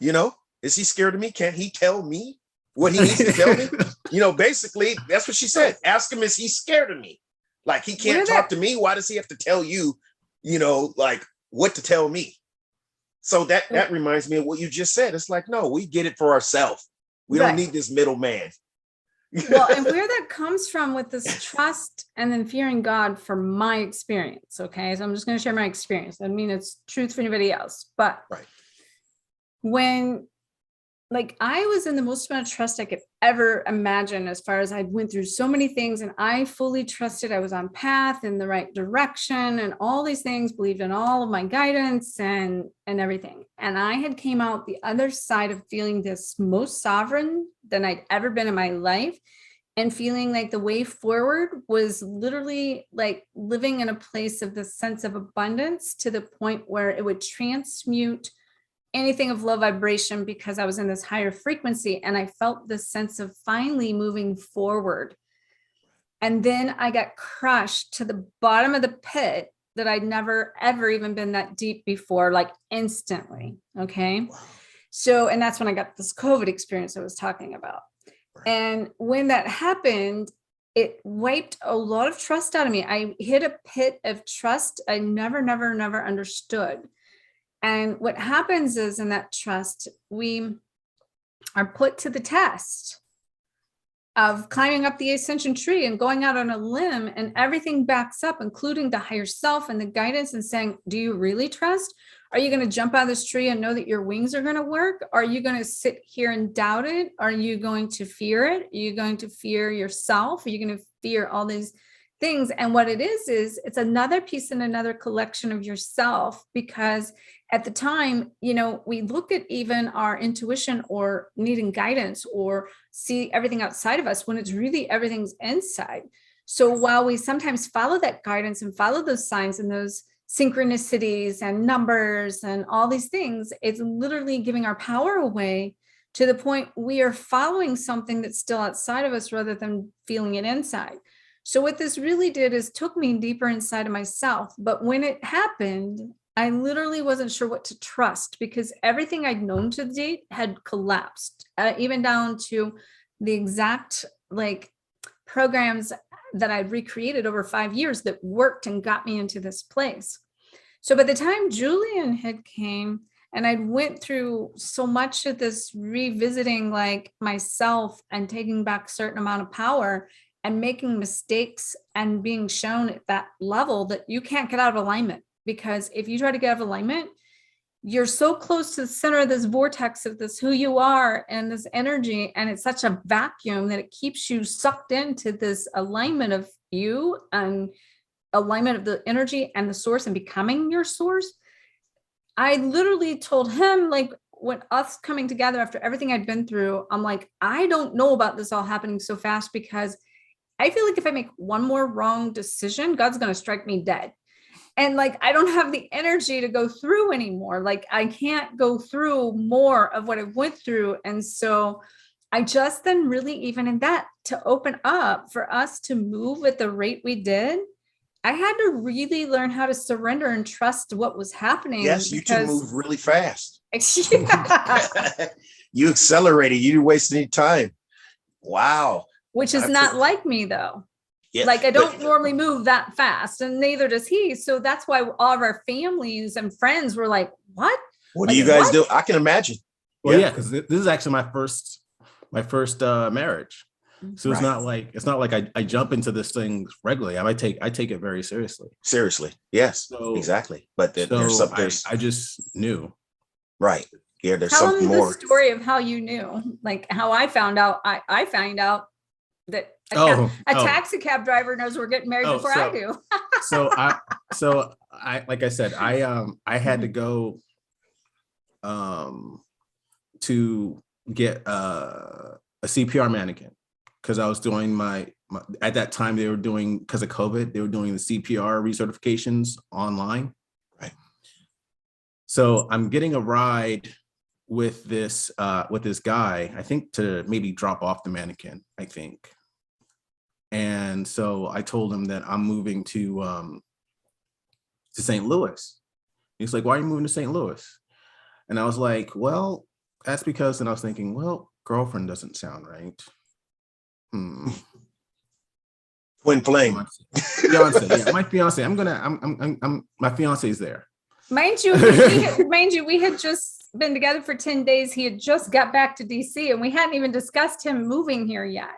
Is he scared of me? Can't he tell me what he needs to tell me? Basically, that's what she said. Ask him, is he scared of me? Like, he can't talk to me. Why does he have to tell you, like what to tell me? So that reminds me of what you just said. It's like, no, we get it for ourselves. We don't need this middleman.
Well, and where that comes from with this trust and then fearing God, from my experience. Okay. So I'm just going to share my experience. I mean, it's truth for anybody else, but when I was in the most amount of trust I could ever imagine, as far as I went through so many things and I fully trusted I was on path in the right direction and all these things, believed in all of my guidance and everything. And I had came out the other side of feeling this most sovereign than I'd ever been in my life, and feeling like the way forward was literally like living in a place of this sense of abundance, to the point where it would transmute anything of low vibration, because I was in this higher frequency and I felt this sense of finally moving forward. And then I got crushed to the bottom of the pit that I'd never, ever even been that deep before, like instantly. Okay. So, and that's when I got this COVID experience I was talking about. And when that happened, it wiped a lot of trust out of me. I hit a pit of trust I never understood. And what happens is in that trust, we are put to the test of climbing up the ascension tree and going out on a limb, and everything backs up, including the higher self and the guidance, and saying, do you really trust? Are you going to jump out of this tree and know that your wings are going to work? Are you going to sit here and doubt it? Are you going to fear it? Are you going to fear yourself? Are you going to fear all these things? And what it is it's another piece and another collection of yourself, because at the time, you know, we look at even our intuition or needing guidance or see everything outside of us when it's really everything's inside. So while we sometimes follow that guidance and follow those signs and those synchronicities and numbers and all these things, it's literally giving our power away to the point we are following something that's still outside of us rather than feeling it inside. So what this really did is took me deeper inside of myself. But when it happened, I literally wasn't sure what to trust, because everything I'd known to date had collapsed, even down to the exact like programs that I'd recreated over 5 years that worked and got me into this place. So by the time Julian had came and I'd went through so much of this revisiting like myself and taking back a certain amount of power and making mistakes and being shown at that level that you can't get out of alignment. Because if you try to get out of alignment, you're so close to the center of this vortex of this who you are and this energy, and it's such a vacuum that it keeps you sucked into this alignment of you and alignment of the energy and the source and becoming your source. I literally told him, like, when us coming together after everything I'd been through, I'm like, I don't know about this all happening so fast, because I feel like if I make one more wrong decision, God's going to strike me dead. And like, I don't have the energy to go through anymore. Like, I can't go through more of what I went through. And so I just then really, even in that, to open up for us to move at the rate we did, I had to really learn how to surrender and trust what was happening.
Yes, you two move really fast.
Yeah.
You accelerated. You didn't waste any time. Wow.
Which is not like me, though.
Yeah,
like, I don't normally move that fast, and neither does he. So that's why all of our families and friends were like, what?
What do you guys do? I can imagine.
Well, yeah, because this is actually my first marriage. So it's not like I jump into this thing regularly. I take it very seriously.
Seriously. Yes, so, exactly. But there's
I just knew.
Right. Yeah, there's
Tell
something
them
more.
The story of how you knew, like how I found out. I found out that a taxi cab driver knows we're getting married before I do.
so I like I said, I had to go to get a CPR mannequin, because I was doing my at that time they were doing, because of COVID, they were doing the CPR recertifications online.
Right.
So I'm getting a ride with this guy, I think, to maybe drop off the mannequin, I think. And so I told him that I'm moving to St. Louis. He's like, why are you moving to St. Louis? And I was like, well, that's because, and I was thinking, well, girlfriend doesn't sound right.
Twin flame.
Fiance, yeah, my fiance. I'm my fiance is there.
Mind you, we had just been together for 10 days. He had just got back to DC, and we hadn't even discussed him moving here yet.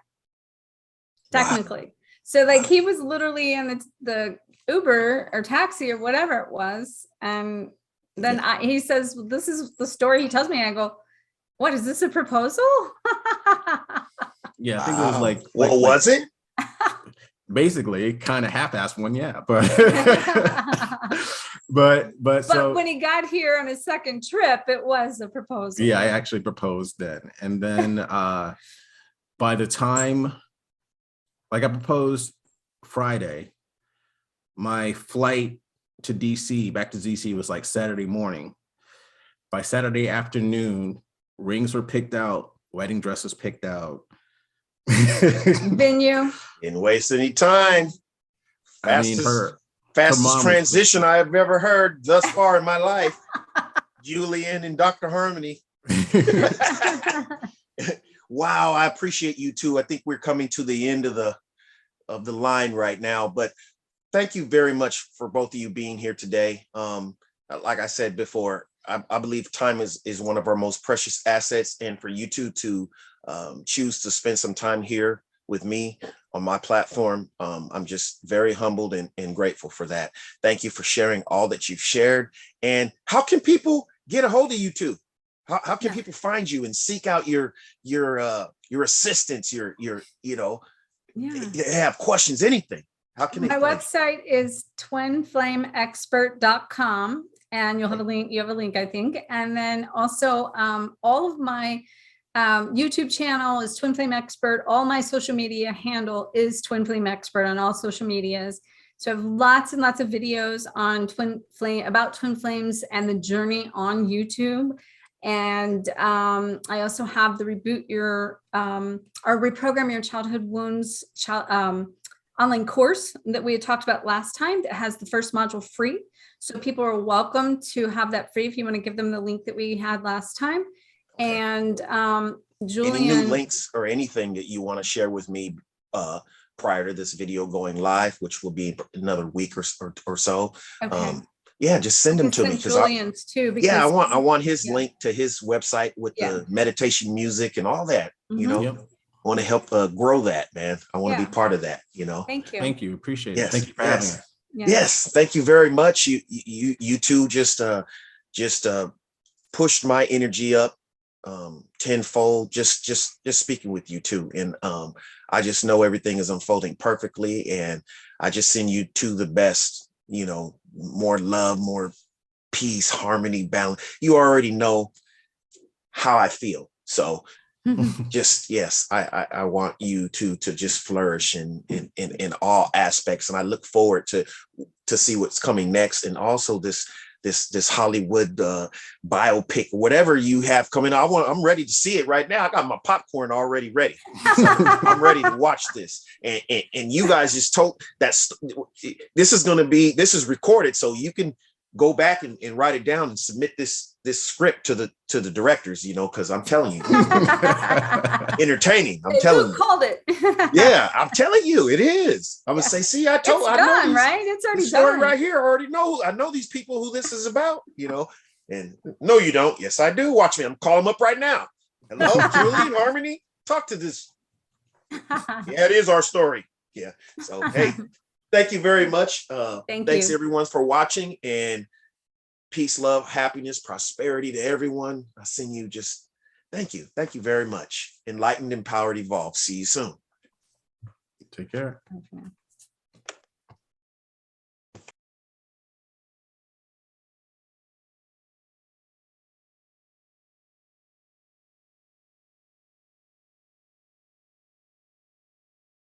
Technically. Wow. So like, he was literally in the Uber or taxi or whatever it was. And then he says, well, this is the story he tells me. I go, what, is this a proposal?
Yeah, I think it was like
was it?
Basically, kind of half-assed one, yeah. But so
when he got here on his second trip, it was a proposal.
Yeah, I actually proposed then. And then by the time, like, I proposed Friday, my flight to DC, back to DC, was like Saturday morning. By Saturday afternoon, rings were picked out, wedding dresses picked out.
Venue.
Didn't waste any time. Fastest transition I have ever heard thus far in my life. Julian and Dr. Harmony. Wow, I appreciate you too. I think we're coming to the end of the the line right now, but thank you very much for both of you being here today. Like I said before, I believe time is one of our most precious assets, and for you two to choose to spend some time here with me on my platform, I'm just very humbled and grateful for that. Thank you for sharing all that you've shared. And how can people get a hold of you two? How can people find you and seek out your assistance, your have questions, anything? How can they
My
find
website is twinflameexpert.com, and you'll have a link. You have a link, I think. And then also all of my YouTube channel is Twin Flame Expert. All my social media handle is Twin Flame Expert on all social medias. So I have lots and lots of videos on about twin flames and the journey on YouTube. And I also have the or reprogram your childhood wounds online course that we had talked about last time that has the first module free. So people are welcome to have that free if you want to give them the link that we had last time.
Okay.
And Julian,
any new links or anything that you want to share with me prior to this video going live, which will be another week or so.
okay.
Yeah, just send them to me, because
Julian's too. Because
I want his
yeah.
link to his website with
Yeah.
the meditation music and all that. You know,
Yep.
I want to help grow that, man. I want to
Yeah.
be part of that. You know.
Thank you.
Thank you. Appreciate
Yes,
it. Thank you for having
yes.
us.
Yes, thank you very much. You two just pushed my energy up tenfold, just speaking with you two. And I just know everything is unfolding perfectly, and I just send you two the best, more love, more peace, harmony, balance. You already know how I feel. So just, yes, I want you to just flourish in all aspects. And I look forward to see what's coming next. And also this Hollywood biopic, whatever you have coming. I'm ready to see it right now. I got my popcorn already ready. I'm ready to watch this. And you guys just told this is recorded, so you can go back and write it down and submit this script to the directors, because I'm telling you, entertaining. I'm telling you.
Called it.
Yeah, I'm telling you, it is. I'm gonna say, see, I
It's done, right? It's already
story
done.
right here. I know these people who this is about, and no, you don't. Yes, I do. Watch me. I'm calling them up right now. Hello, Julian, Harmony, talk to this. Yeah, it is our story. Yeah. So, hey, thank you very much. Thanks everyone for watching, and peace, love, happiness, prosperity to everyone. I send you thank you. Thank you very much. Enlightened, empowered, evolved. See you soon.
Take care.
Okay.